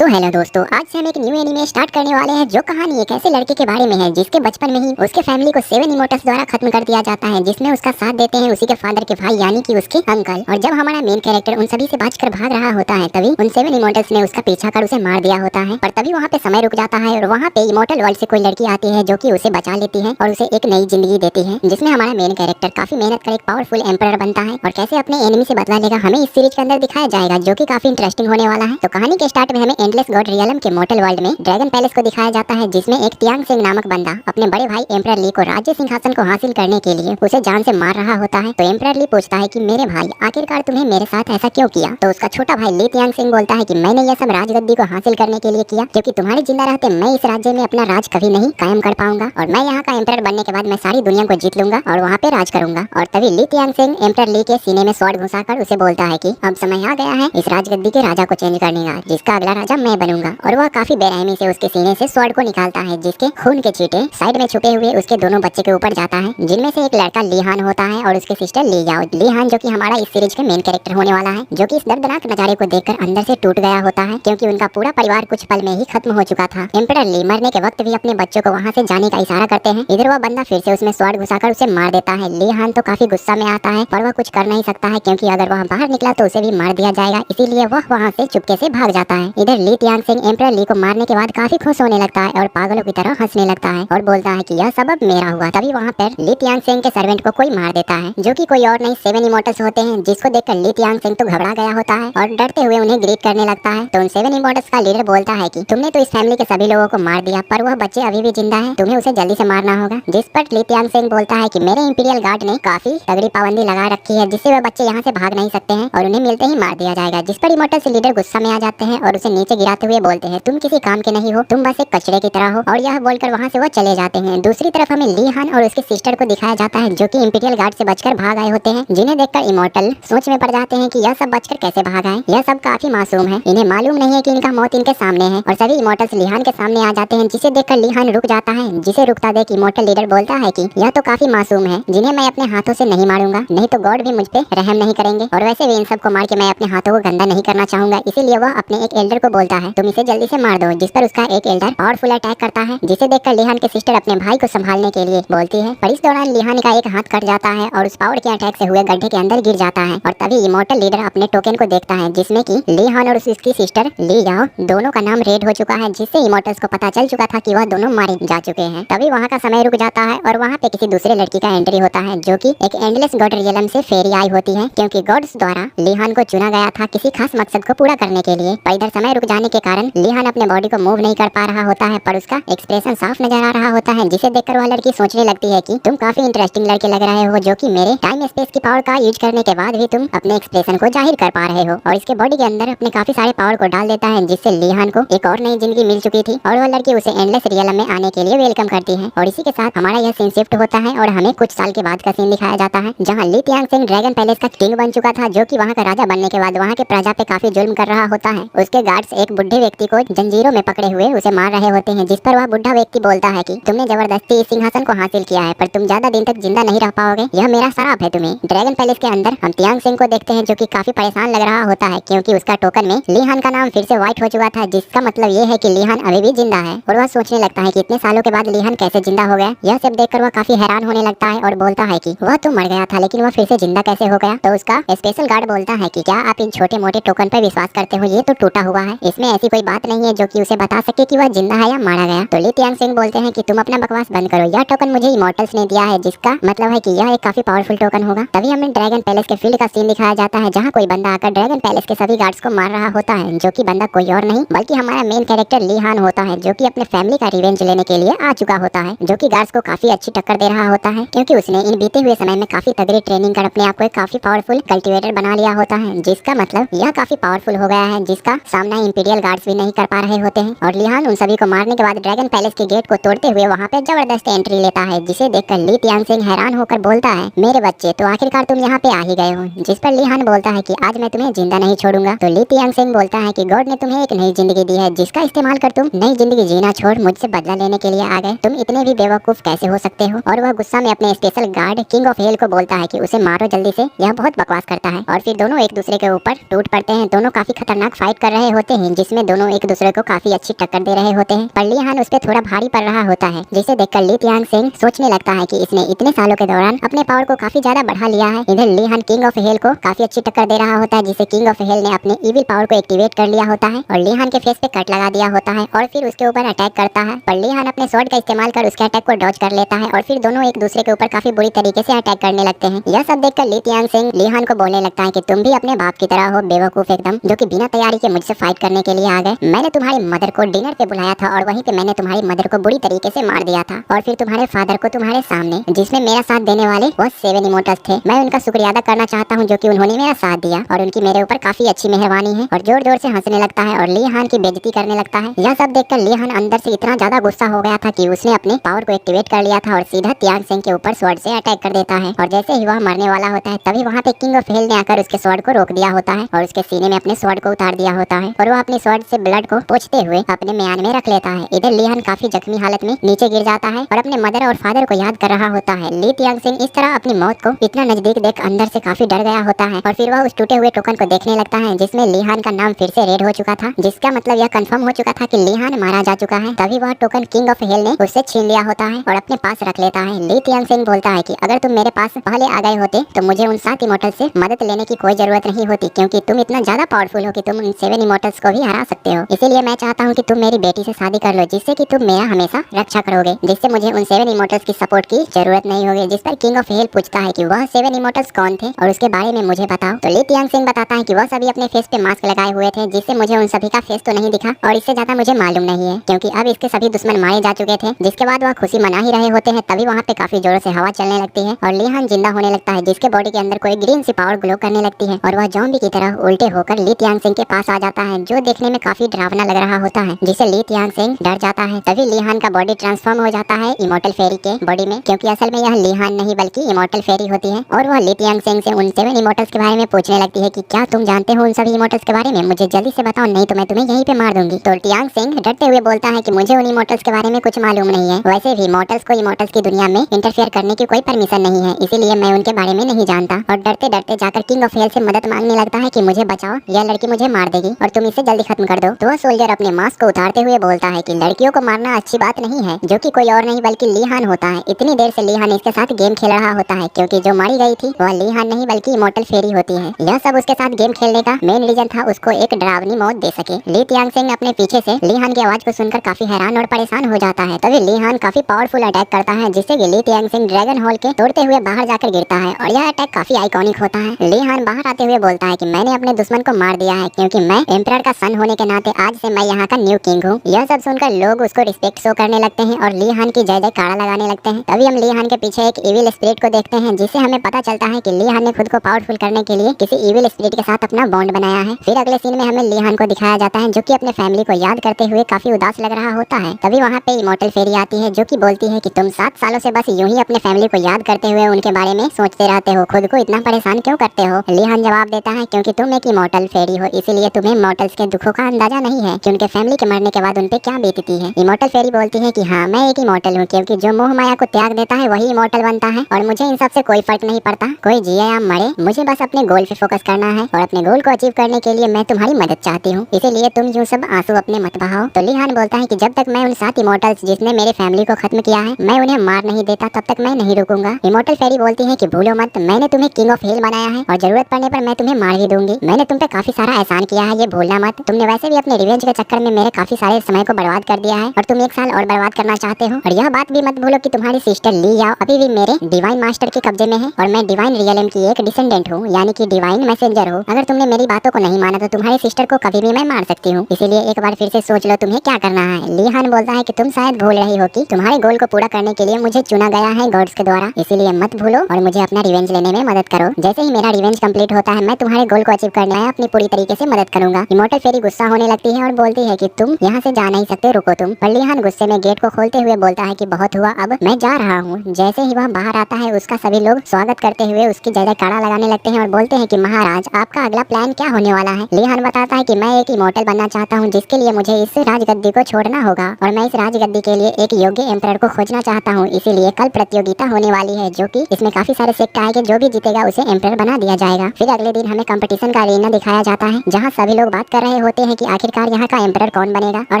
तो हेलो दोस्तों, आज से हम एक न्यू एनीमे स्टार्ट करने वाले हैं जो कहानी एक ऐसे लड़के के बारे में है जिसके बचपन में ही उसके फैमिली को सेवन इमोटल्स द्वारा खत्म कर दिया जाता है, जिसमें उसका साथ देते हैं उसी के फादर के भाई यानी कि उसके अंकल। और जब हमारा मेन कैरेक्टर उन सभी से बचकर भाग रहा होता है तभी उन सेवन इमोटल्स ने उसका पीछा कर उसे मार दिया होता है। पर तभी वहाँ पे समय रुक जाता है और वहाँ पे इमोटल वर्ल्ड से कोई लड़की आती है जो कि उसे बचा लेती है और उसे एक नई जिंदगी देती है, जिसमें हमारा मेन कैरेक्टर काफी मेहनत कर एक पावरफुल एम्परर बनता है और कैसे अपने एनिमी से बदला लेगा हमें इस सीरीज के अंदर दिखाया जाएगा, जो कि काफी इंटरेस्टिंग होने वाला है। तो कहानी के स्टार्ट में हमें एंडलेस गॉड रियलम के मोटल वर्ल्ड में ड्रैगन पैलेस को दिखाया जाता है, जिसमें एक तियांग सिंह नामक बंदा अपने बड़े भाई एम्परर ली को राज्य सिंहासन को हासिल करने के लिए उसे जान से मार रहा होता है। तो एम्परर ली पूछता है कि मेरे भाई आखिरकार तुम्हें मेरे साथ ऐसा क्यों किया? तो उसका छोटा भाई ली तियांग सिंह बोलता है कि मैंने यह सब राजगद्दी को हासिल करने के लिए किया, क्योंकि तुम्हारे जिंदा रहते मैं इस राज्य में अपना राज कभी नहीं कायम कर पाऊंगा और मैं यहाँ का एम्परर बनने के बाद मैं सारी दुनिया को जीत लूंगा और वहाँ पे राज करूंगा। और तभी ली तियांग सिंह एम्परर ली के सीने में स्वॉर्ड घुसाकर उसे बोलता है कि अब समय आ गया है इस राजगद्दी के राजा को चेंज करने का, जिसका अगला राजा मैं बनूंगा। और वह काफी बेरहमी से उसके सीने से स्वॉर्ड को निकालता है, जिसके खून के छींटे साइड में छुपे हुए उसके दोनों बच्चे के ऊपर जाता है, जिनमें से एक लड़का लीहान होता है और उसकी सिस्टर ली याओ। लीहान जो कि हमारा इस सीरीज के मेन कैरेक्टर होने वाला है, जो कि इस दर्दनाक नजारे को देखकर अंदर से टूट गया होता है, क्योंकि उनका पूरा परिवार कुछ पल में ही खत्म हो चुका था। एम्परर ली मरने के वक्त भी अपने बच्चों को वहाँ से जाने का इशारा करते हैं, इधर वह बंदा फिर से उसमें स्वॉर्ड घुसाकर उसे मार देता है। लीहान तो काफी गुस्सा में आता है पर वह कुछ कर नहीं सकता है, क्योंकि अगर वह बाहर निकला तो उसे भी मार दिया जाएगा, इसीलिए वह वहाँ से चुपके से भाग जाता है। इधर ली तियांग सिंह एम्परर ली को मारने के बाद काफी खुश होने लगता है और पागलों की तरह हंसने लगता है और बोलता है कि यह सबब मेरा हुआ। तभी वहाँ पर ली तियांग सिंह के सर्वेंट को कोई मार देता है, जो कि कोई और नहीं सेवन इमोटल्स होते हैं, जिसको देखकर ली तियांग सिंह तो घबरा गया होता है और डरते हुए उन्हें ग्रीट करने लगता है। तो उन सेवन इमोटल्स का लीडर बोलता है कि तुमने तो इस फैमिली के सभी लोगों को मार दिया, पर वह बच्चे अभी भी जिंदा है, तुम्हें उसे जल्दी से मारना होगा। जिस पर ली तियांग सिंह बोलता है कि मेरे इंपीरियल गार्ड ने काफी तगड़ी पाबंदी लगा रखी है, जिससे वह बच्चे यहाँ से भाग नहीं सकते हैं और उन्हें मिलते ही मार दिया जाएगा। जिस पर इमोटल्स लीडर गुस्सा में आ जाते हैं और उसे नीचे गिराते हुए बोलते हैं तुम किसी काम के नहीं हो, तुम बस एक कचरे की तरह हो, और यह बोलकर वहाँ से वो चले जाते हैं। दूसरी तरफ हमें लीहान और उसकी सिस्टर को दिखाया जाता है, जो कि इंपीरियल गार्ड से बचकर भाग आए होते हैं, जिन्हें देखकर इमोटल सोच में पड़ जाते हैं कि यह सब बचकर कैसे भाग आए, यह सब काफी मासूम है, इन्हें मालूम नहीं है कि इनका मौत इनके सामने है। और सभी इमोटल्स लीहान के सामने आ जाते हैं, जिसे देखकर लीहान रुक जाता है, जिसे रुकता देख इमोटल लीडर बोलता है कि यह तो काफी मासूम है, जिन्हें मैं अपने हाथों से नहीं मारूंगा, नहीं तो गॉड भी मुझ पे रहम नहीं करेंगे, और वैसे भी इन सबको मार के मैं अपने हाथों को गंदा नहीं करना चाहूंगा। इसीलिए वह अपने एक एल्डर को बोलता है तुम इसे जल्दी से मार दो, जिस पर उसका एक एल्डर पावरफुल अटैक करता है, जिसे देखकर लीहान की सिस्टर अपने भाई को संभालने के लिए बोलती है। पर इस दौरान लीहान का एक हाथ कट जाता है और उस पावर के अटैक से हुए गड्ढे के अंदर गिर जाता है। और तभी इमोटल लीडर अपने टोकन को देखता है, जिसमें कि लीहान और उसकी सिस्टर ली याओ दोनों का नाम रेड हो चुका है, जिससे इमोटल्स को पता चल चुका था कि वह दोनों मारे जा चुके हैं। तभी वहाँ का समय रुक जाता है और वहाँ पे किसी दूसरे लड़की का एंट्री होता है, जो कि एक एंडलेस गॉड रियलम से फेरी आई होती है, क्योंकि गॉड्स द्वारा लीहान को चुना गया था किसी खास मकसद को पूरा करने के लिए। पर इधर समय रुक जाने के कारण लीहान अपने बॉडी को मूव नहीं कर पा रहा होता है, पर उसका एक्सप्रेशन साफ नजर आ रहा होता है, जिसे देखकर वह लड़की सोचने लगती है कि तुम काफी इंटरेस्टिंग लड़के लग रहे हो, जो कि मेरे टाइम स्पेस की पावर का यूज करने के बाद भी तुम अपने एक्सप्रेशन को जाहिर कर पा रहे हो। और इसके बॉडी के अंदर अपने काफी सारे पावर को डाल देता है, जिससे लीहान को एक और नई जिंदगी मिल चुकी थी और वह लड़की उसे एंडलेस रियलम में आने के लिए वेलकम करती है। और इसी के साथ हमारा यह सीन शिफ्ट होता है और हमें कुछ साल के बाद का सीन दिखाया जाता है, जहाँ ली तियांग सिंह ड्रैगन पैलेस का किंग बन चुका था, जो कि वहाँ का राजा बनने के बाद वहाँ के प्रजा पे काफी जुल्म कर रहा होता है। उसके गार्ड्स एक बुढ़े व्यक्ति को जंजीरों में पकड़े हुए उसे मार रहे होते हैं, जिस पर वह बुढ़ा व्यक्ति बोलता है कि तुमने जबरदस्ती इस सिंहासन को हासिल किया है, पर तुम ज्यादा दिन तक जिंदा नहीं रह पाओगे, यह मेरा श्राप है तुम्हें। ड्रैगन पैलेस के अंदर हम तियांग सिंह को देखते हैं, जो कि काफी परेशान लग रहा होता है, क्योंकि उसका टोकन में लीहान का नाम फिर से व्हाइट हो चुका था, जिसका मतलब ये है कि लीहान अभी भी जिंदा है। और वह सोचने लगता है कि इतने सालों के बाद लीहान कैसे जिंदा हो गया। यह सब देखकर वह काफी हैरान होने लगता है और बोलता है कि वह तो मर गया था, लेकिन वह फिर से जिंदा कैसे हो गया। तो उसका स्पेशल गार्ड बोलता है कि क्या आप इन छोटे मोटे टोकन पर विश्वास करते हो, ये तो टूटा हुआ है, इसमें ऐसी कोई बात नहीं है जो कि उसे बता सके कि वह जिंदा है या मारा गया। तो ली तियांग सिंह बोलते हैं कि तुम अपना बकवास बंद करो, यह टोकन मुझे इमोटल्स ने दिया है, जिसका मतलब है कि यह एक काफी पावरफुल टोकन होगा। तभी हमें ड्रैगन पैलेस के फील्ड का सीन दिखाया जाता है, जहाँ कोई बंदा आकर ड्रैगन पैलेस के सभी गार्ड्स को मार रहा होता है, जो कि बंदा कोई और नहीं बल्कि हमारा मेन कैरेक्टर लीहान होता है, जो कि अपने फैमिली का रिवेंज लेने के लिए आ चुका होता है, जो कि गार्ड्स को काफी अच्छी टक्कर दे रहा होता है, क्योंकि उसने इन बीते हुए समय में काफी तगड़ी ट्रेनिंग कर अपने आप को एक काफी पावरफुल कल्टिवेटर बना लिया होता है, जिसका मतलब यह काफी पावरफुल हो गया है, जिसका सामना इंपीरियल गार्ड्स भी नहीं कर पा रहे होते हैं। और लीहान उन सभी को मारने के बाद ड्रैगन पैलेस के गेट को तोड़ते हुए वहाँ पे जबरदस्त एंट्री लेता है, जिसे देखकर ली तियांग सिंह हैरान होकर बोलता है मेरे बच्चे तो आखिरकार तुम यहाँ पे आ ही गए हो। जिस पर लीहान बोलता है कि आज मैं तुम्हें जिंदा नहीं छोड़ूंगा। तो ली तियांग सिंह बोलता है कि गॉड ने तुम्हें एक नई जिंदगी दी है, जिसका इस्तेमाल कर तुम नई जिंदगी जीना छोड़ मुझसे बदला लेने के लिए आ गए, तुम इतने भी बेवकूफ कैसे हो सकते हो। और वह गुस्सा में अपने special guard king of hell को बोलता है कि उसे मारो जल्दी से, यह बहुत बकवास करता है। और फिर दोनों एक दूसरे के ऊपर टूट पड़ते हैं, दोनों काफी खतरनाक फाइट कर रहे होते हैं, हैं जिसमें दोनों एक दूसरे को काफी अच्छी टक्कर दे रहे होते हैं, पर ली हान उस पर थोड़ा भारी पड़ रहा होता है, जिसे देखकर ली त्यांगसेंग सोचने लगता है कि इसने इतने सालों के दौरान अपने पावर को काफी ज्यादा बढ़ा लिया है। इधर ली हान किंग ऑफ हेल को काफी अच्छी टक्कर दे रहा होता है, जिसे किंग ऑफ हेल ने अपने इविल पावर को एक्टिवेट कर लिया होता है और ली हान के फेस पे कट लगा दिया होता है और फिर उसके ऊपर अटैक करता है। पर ली हान अपने स्वॉर्ड का इस्तेमाल कर उसके अटैक को डॉज कर लेता है और फिर दोनों एक दूसरे के ऊपर काफी बुरी तरीके से अटैक करने लगते हैं। यह सब देखकर ली त्यांगसेंग ली हान को बोलने लगता है कि तुम भी अपने बाप की तरह हो, बेवकूफ एकदम, जो कि बिना तैयारी के मुझसे फाइट करने के लिए आ गए। मैंने तुम्हारी मदर को डिनर पे बुलाया था और वहीं पे मैंने तुम्हारी मदर को बुरी तरीके से मार दिया था और फिर तुम्हारे फादर को तुम्हारे सामने, जिसमें मेरा साथ देने वाले वो 7 इमोर्टल्स थे, मैं उनका शुक्रिया अदा करना चाहता हूँ जो कि उन्होंने मेरा साथ दिया और उनकी मेरे ऊपर काफी अच्छी मेहरबानी है। और जोर जोर से हंसने लगता है और ली हान की बेइज्जती करने लगता है। यह सब देखकर ली हान अंदर से इतना ज्यादा गुस्सा हो गया था कि उसने अपने पावर को एक्टिवेट कर लिया था और सीधा त्यांगसेंग के ऊपर स्वॉर्ड से अटैक कर देता है। और जैसे ही वह मरने वाला होता है तभी वहाँ पे किंग ऑफ हेल ने आकर उसके स्वॉर्ड को रोक दिया होता है और उसके सीने में अपने स्वॉर्ड को उतार दिया होता है और वह अपने स्वॉर्ड से ब्लड को पोंछते हुए अपने म्यान में रख लेता है। इधर ली हान काफी जख्मी हालत में नीचे गिर जाता है और अपने मदर और फादर को याद कर रहा होता है। ली त्यांगसेंग इस तरह अपनी मौत को इतना नजदीक देख अंदर से काफी डर गया होता है और फिर वह उस टूटे हुए टोकन को देखने लगता है जिसमें ली हान का नाम फिर से रेड हो चुका था, जिसका मतलब यह कंफर्म हो चुका था कि ली हान मारा जा चुका है। तभी वह टोकन किंग ऑफ हेल ने उससे छीन लिया होता है और अपने पास रख लेता है। ली त्यांगसेंग बोलता है कि अगर तुम मेरे पास पहले आ गए होते तो मुझे उन 7 इमोर्टल्स से मदद लेने की कोई जरूरत नहीं होती, क्योंकि तुम इतना ज्यादा पावरफुल हो कि तुम उन 7 इमोर्टल्स को भी हरा सकते हो। इसीलिए मैं चाहता हूँ कि तुम मेरी बेटी से शादी कर लो, जिससे कि तुम मेरा हमेशा रक्षा करोगे, जिससे मुझे उन 7 इमोर्टल्स की सपोर्ट की जरूरत नहीं होगी। जिस पर किंग ऑफ हेल पूछता है कि वह 7 इमोर्टल्स कौन थे और उसके बारे में मुझे बताओ। तो ली त्यांगसेंग बताता है कि वह सभी अपने फेस पे मास्क लगाए हुए थे, जिससे मुझे उन सभी का फेस तो नहीं दिखा और इससे ज्यादा मुझे मालूम नहीं है, क्योंकि अब इसके सभी दुश्मन मारे जा चुके थे। जिसके बाद वह खुशी मना ही रहे होते हैं तभी वहाँ पे काफी जोरों से हवा चलने लगती है और ली हान जिंदा होने लगता है, जिसके बॉडी के अंदर कोई ग्रीन सी पावर ग्लो करने लगती है और वह ज़ॉम्बी की तरह उल्टे होकर ली त्यांगसेंग के पास आ जाता है, जो देखने में काफी डरावना लग रहा होता है, जिससे ली त्यांगसेंग डर जाता है। तभी ली हान का बॉडी ट्रांसफॉर्म हो जाता है इमोर्टल फेरी के बॉडी में, क्योंकि असल में यह ली हान नहीं बल्कि इमोर्टल फेरी होती है। और वह ली त्यांगसेंग से उन 7 इमोर्टल्स के बारे में पूछने लगती है कि क्या तुम जानते हो उन सभी इमोर्टल्स के बारे में, मुझे जल्दी से बताओ, नहीं तो मैं तुम्हें यहीं पे मार दूंगी। तो त्यांगसेंग डरते हुए बोलता है कि मुझे उन इमोर्टल्स के बारे में कुछ मालूम नहीं है, वैसे भी इमोर्टल्स को इमोर्टल्स की दुनिया में इंटरफेयर करने की कोई परमिशन नहीं है, इसीलिए मैं उनके बारे में नहीं जानता। और डरते डरते जाकर किंग ऑफ हेल से मदद मांगने लगता है कि मुझे बचाओ, यह लड़की मुझे मार देगी और तुम इसे जल्दी खत्म कर दो। तो वह सोल्जर अपने मास्क को उतारते हुए बोलता है कि लड़कियों को मारना अच्छी बात नहीं है, जो कि कोई और नहीं बल्कि ली हान होता है। इतनी देर से ली हान इसके साथ गेम खेल रहा होता है, क्योंकि जो मारी गई थी वह ली हान नहीं बल्कि इमोर्टल फेरी होती है। यह सब उसके साथ गेम खेलने का मेन रीजन था, उसको एक डरावनी मौत दे सके। ली त्यांगसेंग अपने पीछे से ली हान की आवाज को सुनकर काफी हैरान और परेशान हो जाता है। तभी ली हान काफी पावरफुल अटैक करता है, जिससे कि ली त्यांगसेंग ड्रैगन हॉल के तोड़ते हुए बाहर जाकर गिरता है और यह अटैक काफी आइकॉनिक होता है। ली हान बाहर आते हुए बोलता है कि मैंने अपने दुश्मन को मार दिया है, क्योंकि मैं एम्परर का सन होने के नाते आज से मैं यहाँ का न्यू किंग हूँ। यह सब सुनकर लोग उसको रिस्पेक्ट शो करने लगते हैं और ली हान की जय जयकारा लगाने लगते हैं। तभी हम ली हान के पीछे एक इविल स्पिरिट को देखते हैं, जिससे हमें पता चलता है कि ली हान ने खुद को पावरफुल करने के लिए किसी इविल स्पिरिट के साथ अपना बॉन्ड बनाया है। फिर अगले सीन में हमें ली हान को दिखाया जाता है, जो कि अपने फैमिली को याद करते हुए काफी उदास लग रहा होता है। तभी वहाँ पे इमोर्टल फेरी आती है, जो कि बोलती है कि तुम 7 सालों से बस यूं ही अपने फैमिली को याद करते हुए उनके बारे में सोचते रहते हो, खुद को इतना परेशान क्यों करते हो। ली हान जवाब देता है क्योंकि तुम एक इमोर्टल फेरी हो, इसीलिए तुम्हें मॉर्टल्स के दुखों का अंदाजा नहीं है कि उनके फैमिली के मरने के बाद उनपे क्या बीतती है। इमोर्टल फेरी बोलती है कि हाँ, मैं एक इमोर्टल हूँ, क्योंकि जो मोह माया को त्याग देता है वही इमोर्टल बनता है और मुझे इन सब से कोई फर्क नहीं पड़ता, कोई जिए या मरे, मुझे बस अपने गोल पे फोकस करना है और अपने गोल को अचीव करने के लिए मैं तुम्हारी मदद चाहती हूँ, इसीलिए तुम यूँ सब आंसू अपने मत बहाओ। तो ली हान बोलता है कि जब तक मैं उन 7 इमोर्टल्स जिसने मेरे फैमिली को खत्म किया है मैं उन्हें मार नहीं देता, तब तक मैं नहीं रुकूंगा। इमोर्टल फेरी बोलती है कि भूलो मत, मैंने तुम्हें किंग ऑफ हेल बनाया है और जरूरत पड़ने पर मैं तुम्हें मार भी दूंगी। मैंने तुम पे काफी सारा एहसान किया है, ये भूलना मत। तुमने वैसे भी अपने रिवेंज के चक्कर में मेरे काफी सारे समय को बर्बाद कर दिया है और तुम 1 साल और बर्बाद करना चाहते हो। और यह बात भी मत भूलो कि तुम्हारी सिस्टर ली याओ अभी भी मेरे डिवाइन मास्टर के कब्जे में है और मैं डिवाइन रियलम की एक डिसेंडेंट हूँ, यानी कि डिवाइन मैसेंजर हूँ। अगर तुमने मेरी बातों को नहीं माना तो तुम्हारी सिस्टर को कभी भी मैं मार सकती हूँ, इसीलिए एक बार फिर से सोच लो तुम्हें क्या करना है। ली हान बोलता है कि तुम शायद भूल रही हो कि तुम्हारे गोल को पूरा करने के लिए मुझे चुना गया है गॉड्स के द्वारा, इसीलिए मत भूलो और मुझे अपना रिवेंज लेने में मदद करो। जैसे ही मेरा रिवेंज कंप्लीट होता है मैं तुम्हारे गोल को अचीव करने में अपनी पूरी तरीके से मदद करूंगा। इमोर्टल फेरी गुस्सा होने लगती है और बोलती है कि तुम यहाँ से जा नहीं सकते, रुको तुम। पर ली हान गुस्से में गेट को खोलते हुए बोलता है कि बहुत हुआ, अब मैं जा रहा हूँ। जैसे ही वह बाहर आता है उसका सभी लोग स्वागत करते हुए उसकी जय जयकारा लगाने लगते हैं और बोलते हैं कि महाराज आपका अगला प्लान क्या होने वाला है। ली हान बताता है कि मैं एक इमोर्टल बनना चाहता हूँ, जिसके लिए मुझे इस राजगद्दी को छोड़ना होगा और मैं इस राजगद्दी के लिए एक योग्य एम्परर को खोजना चाहता हूँ, इसीलिए कल प्रतियोगिता होने वाली है, जो कि इसमें काफी सारे सेक्ट आएंगे, जो भी जीतेगा उसे एम्परर बना दिया जाएगा। फिर अगले दिन हमें कंपटीशन का अरेना दिखाया जाता है, जहाँ सभी लोग बात कर रहे होते हैं कि आखिरकार यहाँ का एम्परर कौन बनेगा। और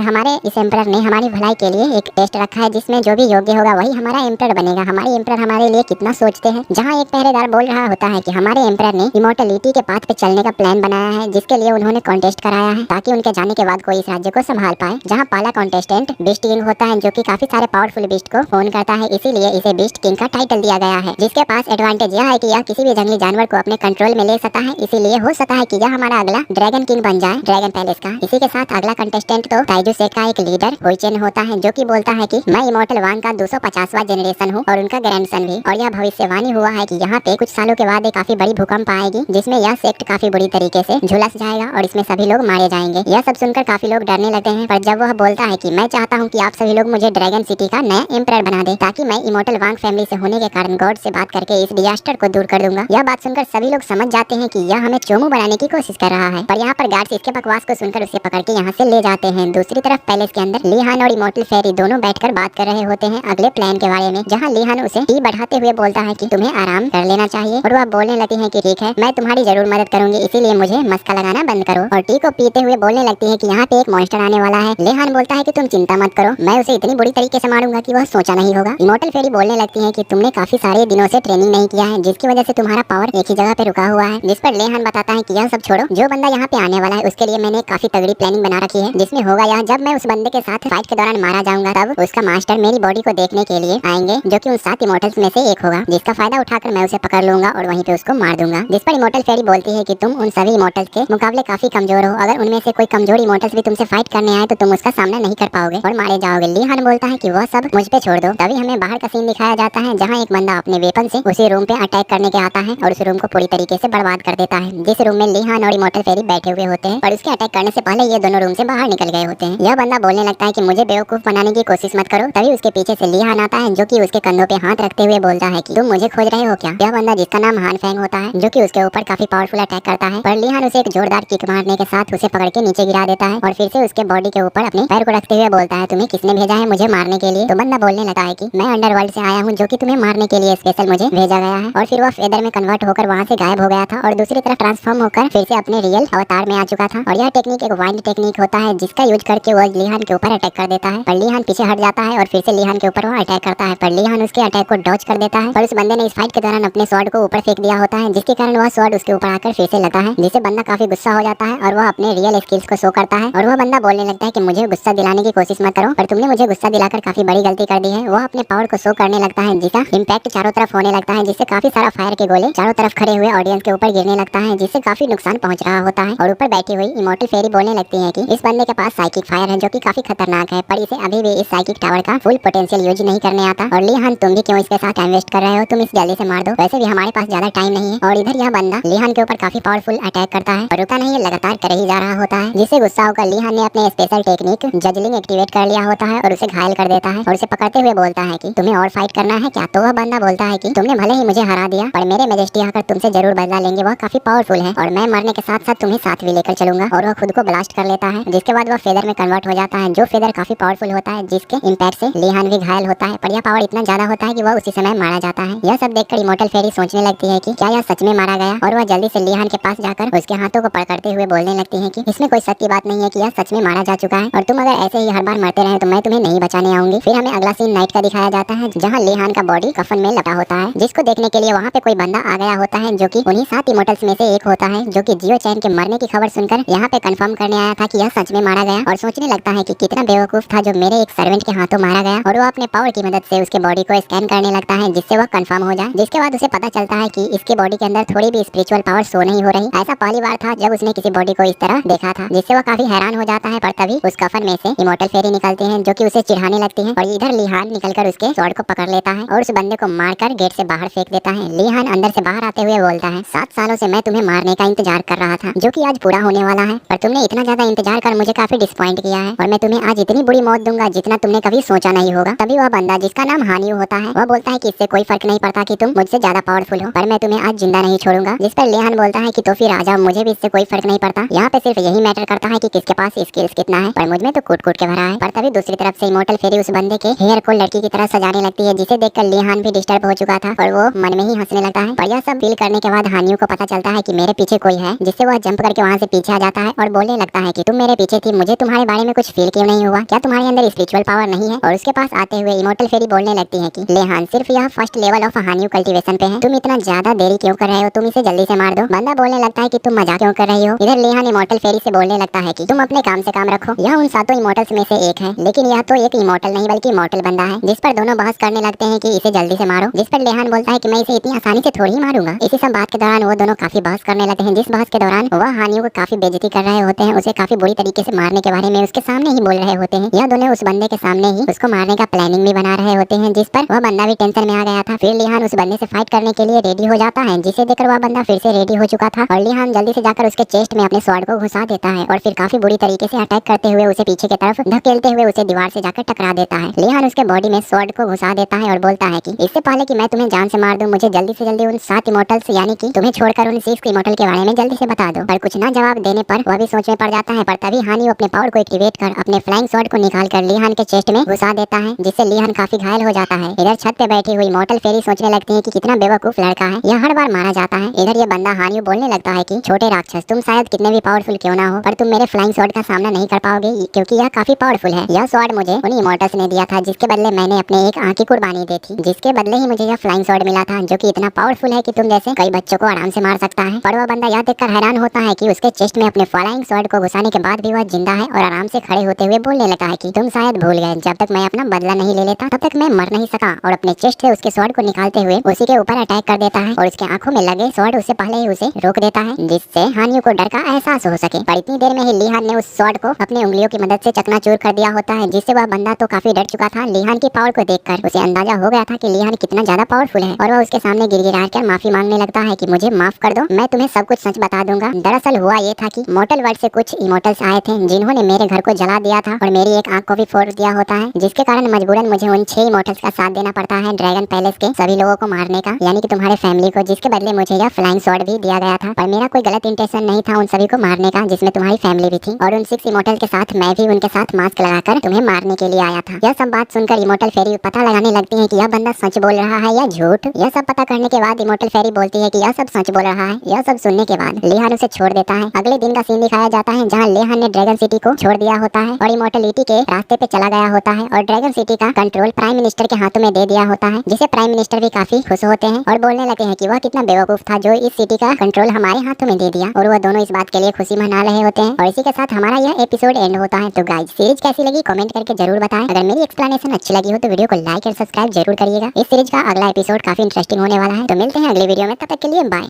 हमारे इस एम्परर ने हमारी भलाई के लिए एक टेस्ट रखा है जिसमें जो भी योग्य होगा वही हमारा एम्परर बनेगा। हमारे एम्परर हमारे लिए कितना सोचते हैं। जहाँ एक पहरेदार बोल रहा होता है कि हमारे एम्परर ने इमॉर्टलिटी के पाथ पे चलने का प्लान बनाया है, जिसके लिए उन्होंने कॉन्टेस्ट कराया है ताकि उनके जाने के बाद कोई इस राज्य को संभाल पाए। जहाँ पहला कॉन्टेस्टेंट बीस्ट किंग होता है जो कि काफी सारे पावरफुल बीस्ट को फोन करता है, इसीलिए इसे बीस्ट किंग का टाइटल दिया गया है। जिसके पास एडवांटेज यह है कि यह किसी भी जंगली जानवर को अपने कंट्रोल में ले सकता है, इसीलिए हो सकता है कि यह हमारा अगला ड्रैगन किंग बन जाए ड्रैगन पैलेस का। इसी के साथ अगला कंटेस्टेंट तो ताइजू सेक का एक लीडर हुईचेन होता है जो कि बोलता है कि मैं इमॉर्टल वांग का 250वां जनरेशन हूँ और उनका ग्रैंडसन भी। और यह भविष्यवाणी हुआ है कि यहाँ पे कुछ सालों के बाद एक काफी बड़ी भूकंप आएगी जिसमें यह सेक्ट काफी बुरी तरीके से झुलस जाएगा और इसमें सभी लोग मारे जाएंगे। यह सब सुनकर काफी लोग डरने लगते हैं, पर जब वह बोलता है कि मैं चाहता हूँ कि आप सभी लोग मुझे ड्रैगन सिटी का नया एम्परर बना दे ताकि मैं इमॉर्टल वांग फैमिली से होने के कारण गॉड से बात करके इस डिजास्टर को दूर कर दूंगा। यह बात सुनकर सभी लोग समझ जाते हैं कि यह हमें चोमू बनाने की कोशिश कर रहा है, पर यहाँ पर गार्ड्स इसके बकवास को सुनकर उसे पकड़ के यहाँ से ले जाते हैं। दूसरी तरफ पैलेस के अंदर लीहान और इमॉर्टल फेरी दोनों बैठकर बात कर रहे होते हैं अगले प्लान के बारे में, जहाँ लीहान उसे टी बढ़ाते हुए बोलता है कि तुम्हें आराम कर लेना चाहिए और वह बोलने लगती है कि ठीक है मैं तुम्हारी जरूर मदद करूंगी, इसीलिए मुझे मस्का लगाना बंद करो। और टी को पीते हुए बोलने लगती है कि यहाँ पे एक मॉन्स्टर आने वाला है। लीहान बोलता है कि तुम चिंता मत करो, मैं उसे इतनी बुरी तरीके से मारूंगा कि वह सोचा नहीं होगा। इमॉर्टल फेरी बोलने लगती है कि तुमने काफी सारे दिनों से ट्रेनिंग नहीं किया है जिसकी वजह से तुम्हारा पावर एक ही जगह पे रुका हुआ है। जिस पर लीहान बताता है कि यह सब छोड़ो, जो बंदा यहाँ पे आने वाला है उसके लिए मैंने काफी तगड़ी प्लानिंग बना रखी है, जिसमें होगा यह जब मैं उस बंदे के साथ फाइट के दौरान मारा जाऊंगा तब उसका मास्टर मेरी बॉडी को देखने के लिए आएंगे जो कि उन 7 इमॉर्टल्स में से एक होगा, जिसका फायदा उठाकर मैं उसे पकड़ लूंगा और वहीं पे उसको मार दूंगा। जिस पर इमॉर्टल फेरी बोलती है कि तुम उन सभी इमॉर्टल्स के मुकाबले काफी कमजोर हो, अगर उनमें से कोई कमजोर इमॉर्टल्स भी तुमसे फाइट करने आए तो तुम उसका सामना नहीं कर पाओगे और मारे जाओगे। लीहान बोलता है कि वह सब मुझ पे छोड़ दो। तभी हमें बाहर का सीन दिखाया जाता है जहाँ एक बंदा अपने वेपन से उसी रूम पे अटैक करने के आता है और उस रूम को पूरी तरीके से बर्बाद कर देता है, जिस रूम में लीहान और इमॉर्टल फेरी बैठे हुए होते हैं। और उसके अटैक करने से पहले ये दोनों रूम से बाहर निकल गए होते हैं। यह बंदा बोलने लगता है कि मुझे बेवकूफ बनाने की कोशिश मत करो। तभी उसके पीछे से लीहान आता है जो कि उसके कंधों पे हाथ रखते हुए बोलता है कि तुम मुझे खोज रहे हो क्या। यह बंदा जिसका नाम हान फेंग होता है जो कि उसके ऊपर काफी पावरफुल अटैक करता है, पर लीहान उसे एक जोरदार किक मारने के साथ उसे पकड़ के नीचे गिरा देता है और फिर से उसके बॉडी के ऊपर अपने पैर को रखते हुए बोलता है तुम्हें किसने भेजा है मुझे मारने के लिए। तो बंदा बोलने लगा है कि मैं अंडरवर्ल्ड से आया हूँ जो कि तुम्हें मारने के लिए स्पेशल मुझे भेजा गया है। और फिर वह फेदर में कन्वर्ट होकर वहाँ से गायब हो गया था और दूसरी तरफ ट्रांसफॉर्म होकर फिर से अपने रियल अवतार में आ चुका था। और यह टेक्निक एक वाइंड टेक्निक होता है जिसका यूज करके वो लीहान के ऊपर अटैक कर देता है, पर लीहान पीछे हट जाता है और फिर से लीहान के ऊपर वो अटैक करता है, पर लीहान उसके अटैक को डॉज कर देता है। पर उस बंदे ने इस फाइट के दौरान अपने स्वॉर्ड को ऊपर फेंक दिया होता है जिसके कारण वह स्वॉर्ड उसके ऊपर आकर फिर से लगा है, जिससे बंदा काफी गुस्सा हो जाता है और वह अपने रियल स्किल्स को शो करता है। और वह बंदा बोलने लगता है कि मुझे गुस्सा दिलाने की कोशिश मत करो, पर तुमने मुझे गुस्सा दिलाकर काफी बड़ी गलती कर दी है। वह अपने पावर को शो करने लगता है जिसका इम्पैक्ट चारों तरफ होने लगता है, जिससे काफी सारा फायर के गोले चारों तरफ खड़े हुए ऑडियंस के ऊपर गिरने लगता है, जिससे काफी नुकसान पहुंच रहा होता है। और ऊपर बैठी हुई इमॉर्टल फेरी बोलने लगती है कि इस बंदे के पास साइकिक फायर है जो कि काफी खतरनाक है, पर इसे अभी भी इस साइकिक टावर का फुल पोटेंशियल यूज नहीं करने आता। और लीहान तुम भी क्यों इसके साथ इन्वेस्ट कर रहे हो, तुम इस जल्दी से मार दो, वैसे भी हमारे पास ज्यादा टाइम नहीं है। और इधर यह बंदा लीहान के ऊपर काफी पावरफुल अटैक करता है और रुका नहीं, लगातार कर ही जा रहा होता है, जिससे गुस्सा होकर लीहान ने अपने स्पेशल टेक्निक जजलिंग एक्टिवेट कर लिया होता है और उसे घायल कर देता है और उसे पकड़ते हुए बोलता है कि तुम्हें और फाइट करना है क्या। तो वह बंदा बोलता है कि तुमने भले ही मुझे हरा दिया पर मेरे मेजेस्टी आकर तुमसे जरूर बदला लेंगे, वह काफी पावरफुल है और मैं मरने के साथ साथ तुम्हें साथ भी लेकर चलूंगा। और वह खुद को ब्लास्ट कर लेता है, जिसके बाद वह फेदर में कन्वर्ट हो जाता है, जो फेदर काफी पावरफुल होता है, जिसके इम्पैक्ट से लीहान भी घायल होता है, पर यह पावर इतना ज्यादा होता है कि वह उसी समय मारा जाता है। यह सब देखकर इमॉर्टल फेरी सोचने लगती है कि क्या यह सच में मारा गया, और वह जल्दी से लीहान के पास जाकर उसके हाथों को पकड़ते हुए बोलने लगती है कि इसमें कोई शक की बात नहीं है कि यह सच में मारा जा चुका है और तुम अगर ऐसे ही हर बार मरते रहे तो मैं तुम्हें नहीं बचाने आऊंगी। फिर हमें अगला सीन नाइट का दिखाया जाता है जहाँ लीहान का बॉडी कफन में लटा होता है, जिसको देखने के लिए वहाँ पे कोई बंदा आ गया होता है जो कि उन्हीं 7 इमॉर्टल्स में से एक होता है, जो कि जियो चैन के मरने की खबर सुनकर यहाँ पे कंफर्म करने आया था कि यह सच में मारा गया और सोचने लगता है कि कितना बेवकूफ था जो मेरे एक सर्वेंट के हाथों मारा गया। और वो अपने पावर की मदद से उसके बॉडी को स्कैन करने लगता है जिससे वह कंफर्म हो जाए, जिसके बाद उसे पता चलता है कि इसके बॉडी के अंदर थोड़ी भी स्पिरिचुअल पावर शो नहीं हो रही। ऐसा पहली बार था जब उसने किसी बॉडी को इस तरह देखा था, जिससे वह काफी हैरान हो जाता है। पर तभी उस कफन में से इमॉर्टल फेरी निकलती है जो कि उसे चिढ़ाने लगती है और इधर लीहान निकलकर उसके स्वॉर्ड को पकड़ लेता है और उस बंदे को मारकर गेट से बाहर फेंक देता है। लीहान अंदर से बाहर आते हुए बोलता है 7 सालों से मैं तुम्हें मारने का इंतजार कर रहा था जो कि आज पूरा होने वाला है, पर तुमने इतना ज्यादा इंतजार कर मुझे काफी डिसपॉइंट किया है और मैं तुम्हें आज इतनी बुरी मौत दूंगा जितना तुमने कभी सोचा नहीं होगा। तभी वह बंदा जिसका नाम हानियो होता है वह बोलता है कि इससे कोई फर्क नहीं पड़ता कि तुम मुझसे ज्यादा पावरफुल हो, पर मैं तुम्हें आज जिंदा नहीं छोड़ूंगा। जिस पर लीहान बोलता है कि तो फिर आ जाओ, मुझे भी इससे कोई फर्क नहीं पड़ता, यहाँ पे सिर्फ यही मैटर करता है कि किसके पास स्किल्स कितना है, पर मुझ में तो कूट कूट के भरा है। पर तभी दूसरी तरफ से इमॉर्टल फेरी उस बंदे के हेयर को लड़की की तरह सजाने लगती है, जिसे देखकर लीहान भी डिस्टर्ब हो चुका था और वो मन में ही हंसने लगता है। पर यह सब फील करने के बाद हानियो को पता चलता है कि मेरे पीछे कोई है, जिससे वह जंप करके वहाँ से पीछे आ जाता है है और बोलने लगता है कि तुम मेरे पीछे थी, मुझे तुम्हारे बारे में कुछ फील क्यों नहीं हुआ, क्या तुम्हारे अंदर स्पिरिचुअल पावर नहीं है। और उसके पास आते हुए इमोर्टल फेरी बोलने लगती है कि लेहान सिर्फ यह फर्स्ट लेवल ऑफ हानियू कल्टीवेशन पे है, तुम इतना ज्यादा देरी क्यों कर रहे हो, तुम इसे जल्दी से मार दो। बंदा बोलने लगता है कि तुम मजाक क्यों कर रही हो। इधर लेहान इमोर्टल फेरी से बोलने लगता है कि तुम अपने काम से काम रखो, यह उन 7 इमोर्टल्स में से एक है, लेकिन यह तो एक इमोर्टल नहीं बल्कि मॉर्टल बंदा है। जिस पर दोनों बहस करने लगते हैं कि इसे जल्दी से मारो, जिस पर लेहान बोलता है कि मैं इसे इतनी आसानी से थोड़ी ही मारूंगा। इसी सब बात के दौरान वो दोनों काफी बहस करने लगते हैं, जिस बहस के दौरान वह हानियों को काफी बेइज्जती कर रहे होते हैं, उसे काफी बुरी तरीके से मारने के बारे में उसके सामने ही बोल रहे होते हैं। यह दोनों उस बंदे के सामने ही उसको मारने का प्लानिंग भी बना रहे होते हैं, जिस पर वह बंदा भी टेंशन में आ गया था। फिर लिहान उस बंदे से फाइट करने के लिए रेडी हो जाता है, जिसे देखकर वह बंदा फिर से रेडी हो चुका था और लिहान जल्दी से जाकर उसके चेस्ट में अपने स्वॉर्ड को घुसा देता है और फिर काफी बुरी तरीके से अटैक करते हुए उसे पीछे की तरफ धकेलते हुए उसे दीवार से जाकर टकरा देता है। लिहान उसके बॉडी में स्वॉर्ड को घुसा देता है और बोलता है कि इससे पहले कि मैं तुम्हें जान से मार दूं, मुझे जल्दी से जल्दी उन 7 इमोर्टल्स यानी कि तुम्हें छोड़कर उन 6 इमोर्टल के बारे में जल्दी से बता दो। पर कुछ ना जवाब देने पर वह भी सोच में पड़ जाता है, पर तभी हानि अपने पावर को एक्टिवेट कर अपने फ्लाइंग स्वॉर्ड को निकाल कर लिहान के चेस्ट में घुसा देता है, जिससे लिहान काफी घायल हो जाता है। इधर छत पे बैठी हुई इमोर्टल फेरी सोचने लगती है कि कितना बेवकूफ लड़का है, यह हर बार मारा जाता है। इधर ये बंदा हानियो बोलने लगता है कि छोटे राक्षस, तुम शायद कितने भी पावरफुल क्यों ना हो, पर तुम मेरे फ्लाइंग स्वॉर्ड का सामना नहीं कर पाओगे क्योंकि यह काफी पावरफुल है। यह स्वॉर्ड मुझे उन इमोर्टल्स ने दिया था, जिसके बदले मैंने अपने एक आंख की कुर्बानी दी थी, जिसके बदले ही मुझे यह फ्लाइंग स्वॉर्ड मिला था, जो कि इतना पावरफुल है कि तुम जैसे कई बच्चों को आराम से मार सकता है। पर वह बंदा यह देखकर हैरान होता है कि उसके चेस्ट में अपने फ्लाइंग स्वॉर्ड को घुसाने के बाद भी वह जिंदा है और आराम से खड़े होते हुए बोलने लगा है कि तुम शायद भूल गए, जब तक मैं अपना बदला नहीं ले लेता तब तक मैं मर नहीं सका। और अपने चेस्ट से उसके स्वॉर्ड को निकालते हुए उसी के ऊपर अटैक कर देता है और उसके आंखों में लगे स्वॉर्ड उससे पहले ही उसे रोक देता है, जिससे हानियों को डर का एहसास हो सके। पर इतनी देर में ही लिहान ने उस स्वॉर्ड को अपनी उंगलियों की मदद से चकनाचूर कर दिया होता है, जिससे वह बंदा तो काफी डर चुका था। लिहान की पावर को देखकर उसे अंदाजा हो गया था कि लिहान कितना ज्यादा पावरफुल है और वह उसके सामने गिड़गिड़ा कर माफी मांगने लगता है कि मुझे माफ कर दो, मैं तुम्हें सब कुछ सच बता दूंगा। दरअसल हुआ ये था कि मॉर्टल वर्ल्ड से कुछ इमोर्टल्स आए थे, जिन्होंने मेरे घर को जला दिया था और मेरी एक आंख को भी फोड़ दिया होता है, जिसके कारण मजबूरन मुझे उन 6 इमोर्टल्स का साथ देना पड़ता है ड्रैगन पैलेस के सभी लोगों को मारने का, यानी कि तुम्हारे फैमिली को, जिसके बदले मुझे यह फ्लाइंग स्वॉर्ड भी दिया गया था। पर मेरा कोई गलत इंटेंशन नहीं था उन सभी को मारने का, जिसमें तुम्हारी फैमिली भी थी, और उन 6 इमोर्टल के साथ मैं भी उनके साथ मास्क लगाकर तुम्हें मारने के लिए आया था। यह सब बात सुनकर इमोर्टल फेरी पता लगाने लगती है कि यह बंदा सच बोल रहा है या झूठ। यह सब पता करने के बाद इमोर्टल फेरी बोलती है कि यह सब सच बोल रहा है। यह सब सुनने के बाद लिहान उसे छोड़ देता है। अगले दिन का सीन दिखाया जाता है, जहाँ लिहान ने ड्रैगन सिटी को छोड़ दिया होता है और इमोर्टलिटी के रास्ते पे चला गया होता है और ड्रैगन सिटी का कंट्रोल प्राइम मिनिस्टर के हाथों में दे दिया होता है, जिसे प्राइम मिनिस्टर भी काफी खुश होते हैं और बोलने लगते हैं कि वह कितना बेवकूफ था जो इस सिटी का कंट्रोल हमारे हाथों में दे दिया। और वह दोनों इस बात के लिए खुशी मना रहे होते हैं और इसी के साथ हमारा यह एपिसोड एंड होता है। तो गाइस, सीरीज कैसी लगी कमेंट करके जरूर बताएं। अगर मेरी एक्सप्लेनेशन अच्छी लगी हो तो वीडियो को लाइक और सब्सक्राइब जरूर करिएगा। इस सीरीज का अगला एपिसोड काफी इंटरेस्टिंग होने वाला है, तो मिलते हैं अगले वीडियो में, तब तक के लिए बाय।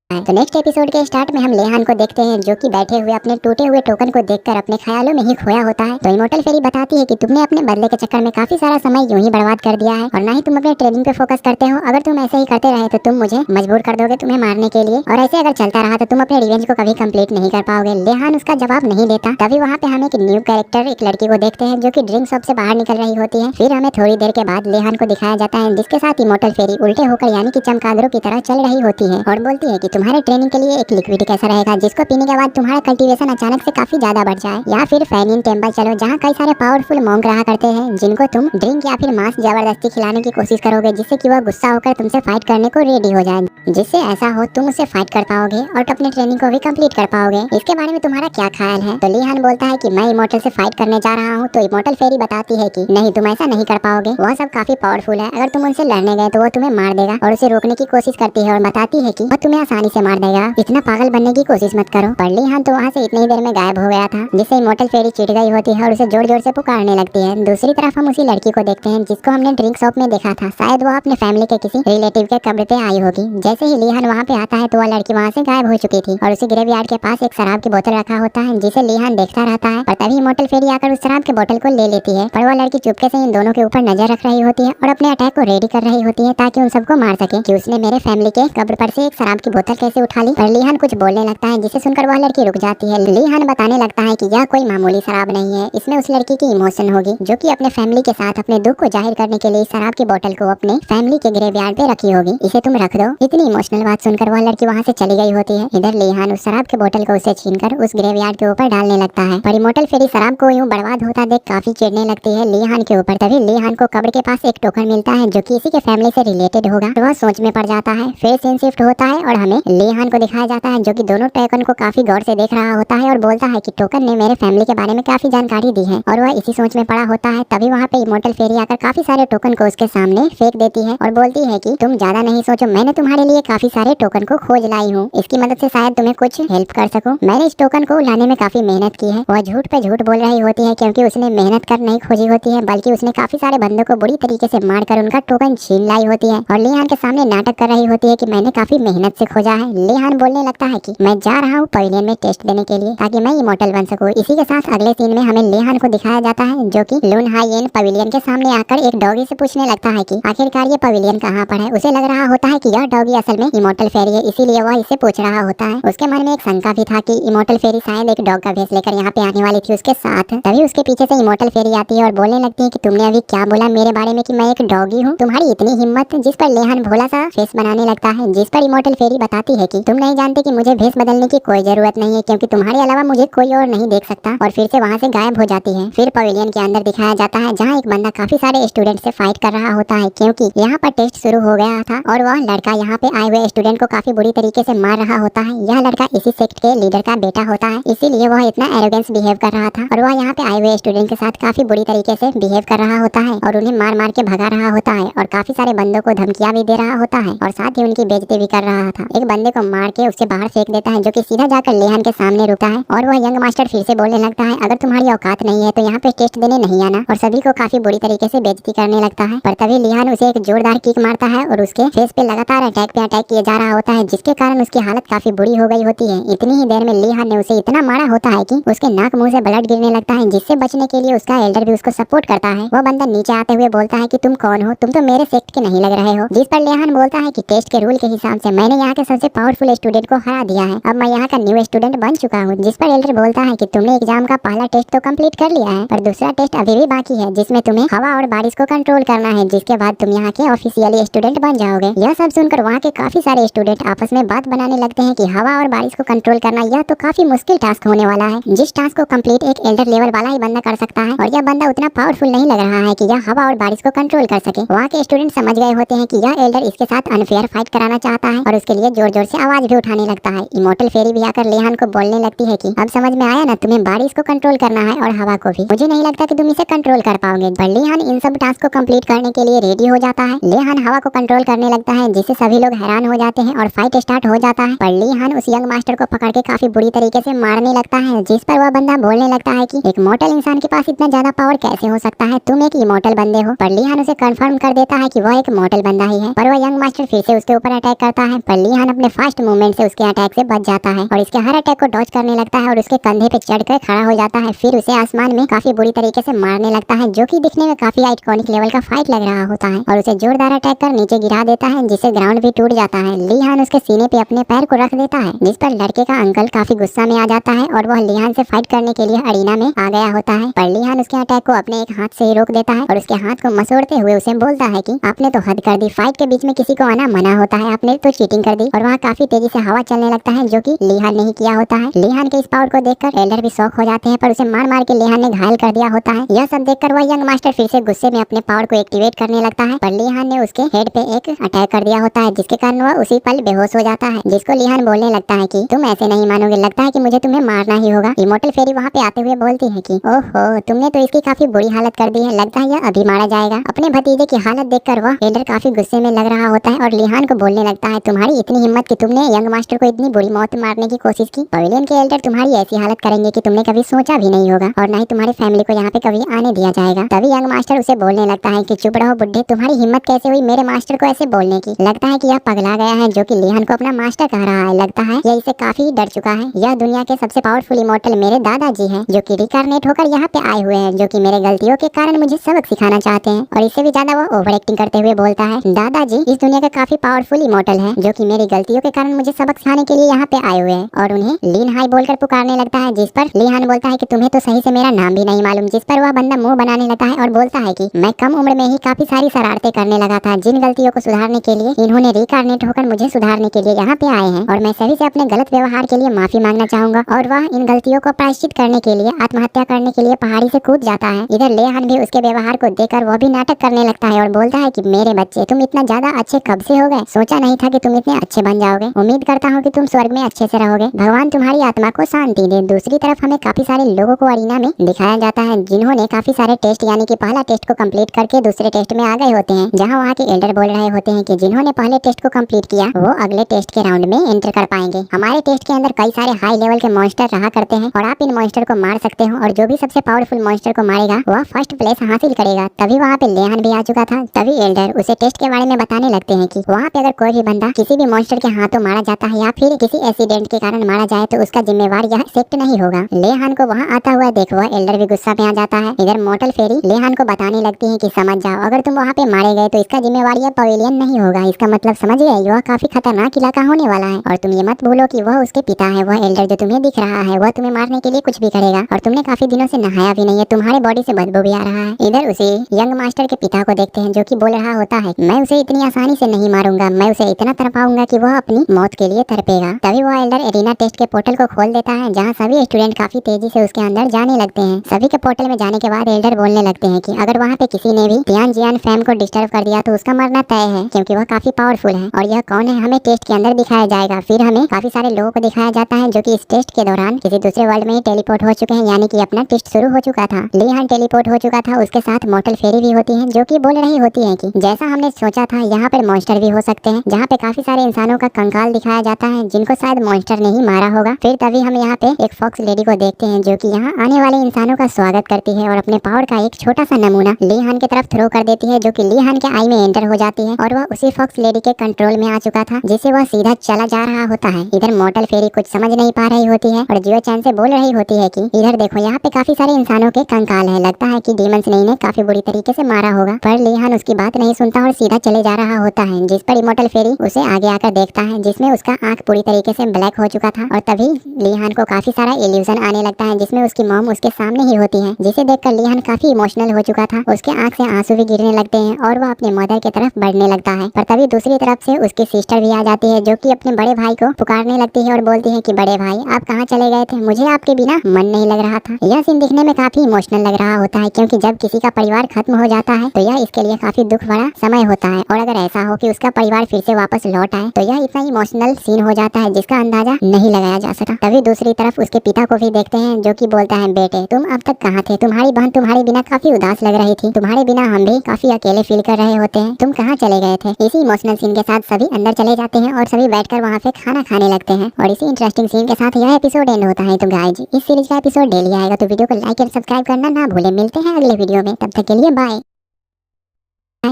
तो नेक्स्ट एपिसोड के स्टार्ट में हम लेहान को देखते हैं, जो कि बैठे हुए अपने टूटे हुए टोकन को देखकर अपने ख्यालों में ही खोया होता है। तो इमोर्टल फेरी बताती है कि तुमने अपने बदले के चक्कर में काफी सारा समय यूं ही बर्बाद कर दिया है और ना ही तुम अपने ट्रेनिंग पे फोकस करते हो। अगर तुम ऐसे ही करते रहे तो तुम मुझे मजबूर कर दोगे तुम्हें मारने के लिए, और ऐसे अगर चलता रहा तो तुम अपने रिवेंज को कभी कंप्लीट नहीं कर पाओगे। लेहान उसका जवाब नहीं देता। तभी वहाँ पे हम एक न्यू कैरेक्टर, एक लड़की को देखते हैं जो कि ड्रिंक शॉप से बाहर निकल रही होती है। फिर हमें थोड़ी देर के बाद लेहान को दिखाया जाता है, जिसके साथ इमोर्टल फेरी उल्टे होकर यानी कि चमगादड़ों की तरह चल रही होती है और बोलती है कि तुम्हारे ट्रेनिंग के लिए एक लिक्विड कैसा रहेगा जिसको पीने के बाद तुम्हारा कल्टीवेशन अचानक से काफी ज्यादा बढ़ जाए, या फिर फैनिन टेम्पल चलो, जहाँ कई सारे पावरफुल मॉन्क रहा करते हैं जिनको तुम ड्रिंक या फिर मांस जबरदस्ती खिलाने की कोशिश करोगे, जिससे कि वह गुस्सा होकर तुमसे फाइट करने को रेडी हो जाए, जिससे ऐसा हो तुम उससे फाइट कर पाओगे और अपने ट्रेनिंग को भी कंप्लीट कर पाओगे। इसके बारे में तुम्हारा क्या ख्याल है? तो लिहान बोलता है कि मैं इमोर्टल से फाइट करने जा रहा हूँ। तो इमोर्टल फेरी बताती है कि नहीं, तुम ऐसा नहीं कर पाओगे, वह सब काफी पावरफुल है, अगर तुम उनसे लड़ने गए तो वो तुम्हें मार देगा, और उसे रोकने की कोशिश करती है और बताती है कि वह तुम्हें आसानी से मार देगा, इतना पागल बनने की कोशिश मत करो। पर लिहान तो वहाँ से इतनी ही देर में गायब हो गया था, जिससे इमोर्टल फेरी चिढ़ गई होती है और उसे जोर जोर से पुकारने लगती है। दूसरी तरफ हम उसी लड़की को देखते हैं जिसको हमने ड्रिंक शॉप में देखा था, शायद वह अपने फैमिली के किसी रिलेटिव के कब्र पे आई होगी। जैसे ही लिहान वहाँ पे आता है तो वह लड़की वहाँ से गायब हो चुकी थी और उसी ग्रेवयार्ड के पास एक शराब की बोतल रखा होता है, जिसे लिहान देखता रहता है। पर तभी इमोर्टल फेरी आकर उस शराब के बोतल को ले लेती है, पर वह लड़की चुपके से इन दोनों के ऊपर नजर रख रही होती है और अपने अटैक को रेडी कर रही होती है ताकि उन सबको मार सके कि उसने मेरे फैमिली के कब्र पर से एक शराब की बोतल कैसे उठा ली। पर लिहान कुछ बोलने लगता है, जिसे सुनकर वह लड़की रुक जाती है। लिहान बताने लगता है कि यह कोई मामूली शराब नहीं है, इसमें उस लड़की की इमोशन होगी जो कि अपने फैमिली के साथ अपने दुख को जाहिर करने के लिए शराब की बोतल को अपने फैमिली के ग्रेवयार्ड पे रखी होगी, इसे तुम रख दो। इतनी इमोशनल बात सुनकर वह लड़की वहाँ से चली गई होती है। इधर लिहान उस शराब के बोतल को उसे छीनकर उस ग्रेवयार्ड के ऊपर डालने लगता है, पर इमोर्टल फेरी शराब को यूं बर्बाद होता देख काफी चिढ़ने लगती है लिहान के ऊपर। तभी लिहान को कब्र के पास एक टोकन मिलता है जो कि इसी के फैमिली से रिलेटेड होगा, तो वह सोच में पड़ जाता है। फिर सीन शिफ्ट होता है और हमें लिहान को दिखाया जाता है, जो कि दोनों टोकन को काफी गौर से देख रहा होता है और बोलता है कि टोकन ने मेरे फैमिली के बारे में काफी जानकारी दी है। और वह इसी सोच में पड़ा होता है। तभी वहाँ पे इमोर्टल फेरी आकर काफी सारे टोकन को उसके सामने फेंक देती है और बोलती है कि तुम ज्यादा नहीं सोचो, मैंने तुम्हारे लिए काफी सारे टोकन को खोज लाई हूँ। इसकी मदद से शायद तुम्हें कुछ हेल्प कर सकूं। मैंने इस टोकन को लाने में काफी मेहनत की है। वह झूठ पे झूठ बोल रही होती है, क्योंकि उसने मेहनत कर नहीं खोजी होती है, बल्कि उसने काफी सारे बंदों को बुरी तरीके से मारकर उनका टोकन छीन लाई होती है। और लिहान के सामने नाटक कर रही होती है कि मैंने काफी मेहनत से खोजा है। लिहान बोलने लगता है कि मैं जा रहा हूँ पवेलियन में टेस्ट देने के लिए, ताकि मैं इमोर्टल बन सकूं। इसी के साथ अगले सीन में हमें लिहान को दिखाया जाता है, जो कि लून हाइएन पवेलियन के सामने आकर एक डॉगी से पूछने लगता है कि आखिरकार ये पवेलियन कहाँ पर है। उसे लग रहा होता है कि यह डॉगी असल में इमोर्टल फेरी है, इसीलिए वह इसे पूछ रहा होता है। उसके मन में एक शंका भी था कि इमोर्टल फेरी शायद एक डॉग का भेष लेकर यहाँ पे आने वाली थी उसके साथ। तभी उसके पीछे से इमोर्टल फेरी आती है और बोलने लगती है कि तुमने अभी क्या बोला मेरे बारे में कि मैं एक डॉगी हूँ। तुम्हारी इतनी हिम्मत। जिस पर लिहान भोला सा फेस बनाने लगता है, जिस पर इमोर्टल फेरी बताती है कि तुम नहीं जानते कि मुझे भेष बदलने की कोई जरूरत नहीं है, क्योंकि तुम्हारे अलावा मुझे कोई और नहीं देख सकता। और फिर से वहाँ से गायब हो जाती है। फिर पवेलियन के अंदर दिखाया जाता है, जहाँ एक बंदा काफी सारे स्टूडेंट से फाइट कर रहा होता है, क्योंकि यहाँ पर टेस्ट शुरू हो गया था और वह लड़का यहाँ पे आए हुए स्टूडेंट को काफी बुरी तरीके से मार रहा होता है। यह लड़का इसी सेक्ट के लीडर का बेटा होता है, इसीलिए वह इतना एरोगेंस बिहेव कर रहा था। और वह यहाँ पे आए हुए स्टूडेंट के साथ काफी बुरी तरीके से बिहेव कर रहा होता है और उन्हें मार मार के भगा रहा होता है और काफी सारे बंदों को धमकियां भी दे रहा होता है और साथ ही उनकी बेइज्जती भी कर रहा था। एक बंदे को मार के उससे बाहर फेंक देता है, जो कि सीधा जाकर लिहान के सामने रुकता है। और वह यंग मास्टर फिर से बोलने लगता है, अगर तुम्हारी औकात नहीं है तो यहाँ पे टेस्ट देने नहीं आना, और सभी को काफी बुरी तरीके से बेइज्जती करने लगता है। पर तभी लिहान उसे एक जोरदार किक मारता है और उसके फेस पे लगातार अटैक किया जा रहा होता है, जिसके कारण उसकी हालत काफी बुरी हो गई होती है। इतनी ही देर में लिहान ने उसे इतना मारा होता है कि उसके नाक मुंह से ब्लड गिरने लगता है, जिससे बचने के लिए उसका एल्डर भी उसको सपोर्ट करता है। वह बंदा नीचे आते हुए बोलता है कि तुम कौन हो, तुम तो मेरे सेक्ट के नहीं लग रहे हो। जिस पर लिहान बोलता है कि टेस्ट के रूल के हिसाब से मैंने यहाँ के सबसे पावरफुल स्टूडेंट को हरा दिया है, अब मैं यहाँ का न्यू स्टूडेंट बन चुका हूँ। जिस पर एल्डर बोलता है कि तुमने एग्जाम का पहला टेस्ट तो कंप्लीट कर लिया है, पर दूसरा टेस्ट अभी भी बाकी है, जिसमें तुम्हें हवा और बारिश को कंट्रोल करना है, जिसके बाद तुम यहाँ के ऑफिशियली स्टूडेंट बन जाओगे। यह सब सुनकर वहाँ के काफी सारे स्टूडेंट आपस में बात बनाने लगते हैं कि हवा और बारिश को कंट्रोल करना यह तो काफी मुश्किल टास्क होने वाला है, जिस टास्क को कंप्लीट एक एल्डर लेवल वाला ही बंदा कर सकता है, और यह बंदा उतना पावरफुल नहीं लग रहा है कि यह हवा और बारिश को कंट्रोल कर सके। वहाँ के स्टूडेंट समझ गए होते हैं कि यह एल्डर इसके साथ अनफेयर फाइट कराना चाहता है और उसके लिए जोर जोर से आवाज भी उठाने लगता है। इमोर्टल फेरी भी आकर लिहान को बोलने लगती है कि अब समझ में आया ना, तुम्हें बारिश को कंट्रोल करना है और हवा को भी। मुझे नहीं लगता कि तुम इसे कंट्रोल कर पाओगे। पर लिहान इन सब टास्क को कंप्लीट करने के लिए रेडी हो जाता है। लिहान हवा को कंट्रोल करने लगता है, जिससे सभी लोग हैरान हो जाते हैं और फाइट स्टार्ट हो जाता है। पर लिहान उस यंग मास्टर को पकड़ के काफी बुरी तरीके से मारने लगता है, जिस पर वह बंदा बोलने लगता है कि एक मॉर्टल इंसान के पास इतना ज्यादा पावर कैसे हो सकता है, तुम एक इमोर्टल बंदे हो। पर लिहान उसे कंफर्म कर देता है कि वह एक मॉर्टल बंदा ही है। पर वह यंग मास्टर फिर से उसके ऊपर अटैक करता है, पर लिहान अपने फास्ट मूवमेंट से उसके अटैक से बच जाता है और इसके हर अटैक को डॉज करने लगता है और उसके कंधे पे चढ़कर खड़ा हो जाता है। फिर उसे आसमान में काफी बुरी तरीके से मारने लगता है, जो कि दिखने में काफी आइकॉनिक लेवल का फाइट लग रहा होता है, और उसे जोरदार अटैक कर नीचे गिरा देता है, जिससे ग्राउंड भी टूट जाता है। लिहान उसके सीने पे अपने पैर को रख देता है, जिस पर लड़के का अंकल काफी गुस्सा में आ जाता है और वह लिहान से फाइट करने के लिए अरीना में आ गया होता है। पर लिहान उसके अटैक को अपने एक हाथ से ही रोक देता है और उसके हाथ को मसोड़ते हुए उसे बोलता है कि आपने तो हद कर दी, फाइट के बीच में किसी को आना मना होता है, आपने तो चीटिंग कर दी। और वहाँ काफी तेजी से हवा चलने लगता है, जो कि लिहान ने ही किया होता है। लिहान के इस पावर को देखकर एल्डर भी शॉक हो जाते हैं, पर उसे मार मार के लिहान ने घायल कर दिया होता है। यह सब देखकर वह यंग मास्टर फिर से गुस्से में अपने पावर को एक्टिवेट करने लगता है, पर लिहान ने उसके हेड पे एक अटैक कर दिया होता है, जिसके कारण वह उसी पल बेहोश हो जाता है। जिसको लिहान बोलने लगता है कि तुम ऐसे नहीं मानोगे, लगता है कि मुझे तुम्हें मारना ही होगा। इमोर्टल फेरी वहाँ पे आते हुए बोलती है कि ओहो, तुमने तो इसकी काफी बुरी हालत कर दी है, लगता है यह अभी मारा जाएगा। अपने भतीजे की हालत देखकर वह एल्डर काफी गुस्से में लग रहा होता है और लिहान को बोलने लगता है, तुम्हारी इतनी हिम्मत कि तुमने यंग मास्टर को इतनी बुरी मौत मारने की कोशिश की। पवेलियन के एल्डर तुम्हारी ऐसी हालत करेंगे कि तुमने कभी सोचा भी नहीं होगा, और न ही तुम्हारी फैमिली को यहाँ पे कभी आने दिया जाएगा। तभी यंग मास्टर उसे बोलने लगता है कि चुप रहो बुड्ढे, तुम्हारी हिम्मत कैसे हुई मेरे मास्टर को ऐसे बोलने की। लगता है कि यह पगला गया है, जो कि लिहान को अपना मास्टर कह रहा है। लगता है यह इसे काफी डर चुका है। यह दुनिया के सबसे पावरफुल इमोर्टल मेरे दादाजी हैं, जो कि रिकारनेट होकर यहाँ पे आए हुए हैं, जो कि मेरे गलतियों के कारण मुझे सबक सिखाना चाहते हैं। और इससे भी ज्यादा वो ओवर एक्टिंग करते हुए बोलता है, दादाजी इस दुनिया का काफी पावरफुल इमोर्टल है, जो कि मेरी गलतियों के कारण मुझे सबक सिखाने के लिए यहाँ पे आए हुए हैं। और उन्हें लीन हाई बोलकर पुकारने लगता है, जिस पर लिहान बोलता है कि तुम्हें तो सही से मेरा नाम भी नहीं मालूम। जिस पर वह बंदा मुंह बनाने लगता है और बोलता है कि मैं कम उम्र में ही काफी सारी शरारतें करने लगा था, जिन गलतियों को सुधारने के लिए इन्होंने रिकारनेट होकर मुझे सुधारने के लिए यहाँ पे आए हैं, और मैं सभी से अपने गलत व्यवहार के लिए माफी मांगना चाहूंगा। और वह इन गलतियों को प्रायश्चित करने के लिए आत्महत्या करने के लिए पहाड़ी से कूद जाता है। इधर लेहान भी उसके व्यवहार को देखकर वो भी नाटक करने लगता है और बोलता है कि मेरे बच्चे, तुम इतना ज्यादा अच्छे कब से हो गए? सोचा नहीं था कि तुम इतने अच्छे बन जाओगे। उम्मीद करता हूँ कि तुम स्वर्ग में अच्छे से रहोगे। भगवान तुम्हारी आत्मा को शांति दे। दूसरी तरफ हमें काफी सारे लोगों को अरीना में दिखाया जाता है जिन्होंने काफी सारे टेस्ट यानी कि पहला टेस्ट को कंप्लीट करके दूसरे टेस्ट में आ गए होते हैं, जहाँ वहाँ के एल्डर बोल रहे होते हैं कि जिन्होंने पहले टेस्ट को कंप्लीट किया वो अगले टेस्ट के राउंड में एंटर कर पाएंगे। हमारे टेस्ट के अंदर कई सारे हाई लेवल के मॉन्स्टर रहा करते हैं और आप इन मॉन्स्टर को मार सकते हो और जो भी सबसे पावरफुल मॉन्स्टर को मारेगा वह फर्स्ट प्लेस हासिल करेगा। तभी वहाँ पे लेहान भी आ चुका था। तभी एल्डर उसे टेस्ट के बारे में बताने लगते हैं कि वहाँ पे अगर कोई भी बंदा किसी भी मॉन्स्टर के हाथों मारा जाता है या फिर किसी एक्सीडेंट के कारण मारा जाए तो उसका जिम्मेवार यह सेक्ट नहीं होगा। लेहान को वहाँ आता हुआ देख वह एल्डर भी गुस्सा में आ जाता है। इधर मोर्टल फेरी लेहान को बताने लगती है कि समझ जाओ, अगर तुम वहाँ पे मारे गए तो इसका जिम्मेवार यह पवेलियन नहीं होगा। इसका मतलब समझ गए, यह काफी खतरनाक इलाका होने वाला है और तुम ये मत भूलो कि वह उसके पिता है। वह एल्डर जो तुम्हें दिख रहा है वह तुम्हें मारने के लिए कुछ भी करेगा और तुमने काफी दिनों से नहाया भी नहीं है, तुम्हारे बॉडी से बदबू भी आ रहा है। इधर उसे यंग मास्टर के पिता को देखते हैं जो कि बोल रहा होता है, मैं उसे इतनी आसानी से नहीं मारूंगा, मैं उसे इतना तड़पाऊंगा कि वह अपनी मौत के लिए तड़पेगा। तभी वह एल्डर एरिना टेस्ट के पोर्टल को खोल देता है जहाँ सभी स्टूडेंट काफी तेजी से उसके अंदर जाने लगते हैं। सभी के पोर्टल में जाने के बाद एल्डर बोलने लगते हैं कि अगर वहाँ पे किसी ने भी तियान जियान फैम को डिस्टर्ब कर दिया तो उसका मरना तय है, क्योंकि वह काफी पावरफुल है। और यह कौन है हमें टेस्ट के अंदर दिखाया जाएगा। फिर हमें काफी सारे लोगों को दिखाया जाता है जो कि इस टेस्ट के दौरान किसी दूसरे वर्ल्ड में ही टेलीपोर्ट हो चुके हैं, यानी कि अपना टेस्ट शुरू हो चुका था। लेहान टेलीपोर्ट हो चुका था, उसके साथ मोर्टल फेरी भी होती है जो कि बोल रही होती है कि जैसा हमने सोचा था यहाँ पर मॉन्स्टर भी हो सकते हैं, जहाँ पे काफी सारे इंसानों का कंकाल दिखाया जाता है जिनको शायद मॉन्स्टर ने ही मारा होगा। फिर तभी हम यहाँ पे एक फॉक्स लेडी को देखते हैं जो कि यहाँ आने वाले इंसानों का स्वागत करती है और अपने पावर का एक छोटा सा नमूना लेहान की तरफ थ्रो कर देती है जो कि लेहान के आई में एंटर हो जाती है और वह उसी फॉक्स लेडी के कंट्रोल में आ चुका था जिसे वह सीधा चला जा रहा होता है। इधर मोर्टल फेरी कुछ समझ नहीं पा रही होती है और जियो चैन से बोल रही होती है कि इधर देखो यहाँ पे काफी सारे इंसानों के कंकाल है, लगता है कि डीमंस ने इन्हें काफी बुरी तरीके से मारा होगा। पर लेहान उसकी बात नहीं सुनता और सीधा चले जा रहा होता है, जिस पर इमोर्टल फेरी उसे आगे आकर देखता है जिसमें उसका आंख पूरी तरीके से ब्लैक हो चुका था। और तभी लेहान को काफी सारा इल्यूजन आने लगता है जिसमें उसकी मॉम उसके सामने ही होती है, जिसे देखकर लेहान काफी इमोशनल हो चुका था। उसके आंख से आंसू भी गिरने लगते हैं और वह अपने मदर की तरफ बढ़ने लगता है। पर तभी दूसरी तरफ से उसकी सिस्टर भी आ जाती है जो कि अपने बड़े भाई को पुकारने लगती है और बोलती है कि बड़े भाई आप कहाँ चले गए थे, मुझे आपके बिना मन नहीं लग रहा था। यह सीन दिखने में काफी इमोशनल लग रहा होता है क्योंकि जब किसी का परिवार खत्म हो जाता है तो यह इसके लिए काफी दुख भरा समय होता है और अगर ऐसा हो कि उसका परिवार फिर से वापस लौट आए तो यह इतना इमोशनल सीन हो जाता है जिसका अंदाजा नहीं लगाया जा सका। तभी दूसरी तरफ उसके पिता को भी देखते हैं जो कि बोलता है, बेटे तुम अब तक कहाँ थे, तुम्हारी बहन तुम्हारे बिना काफी उदास लग रही थी, तुम्हारे बिना हम भी काफी अकेले फील कर रहे होते हैं, तुम कहाँ चले गए थे। इसी इमोशनल सीन के साथ सभी अंदर चले जाते हैं और सभी बैठकर वहाँ पे खाना खाने लगते हैं और इसी इंटरेस्टिंग सीन के साथ यह एपिसोड एंड होता है। तो गाइज इस सीरीज का एपिसोड डेली आएगा तो वीडियो को लाइक और सब्सक्राइब करना ना भूले। मिलते हैं अगले वीडियो में, तब तक के लिए बाय।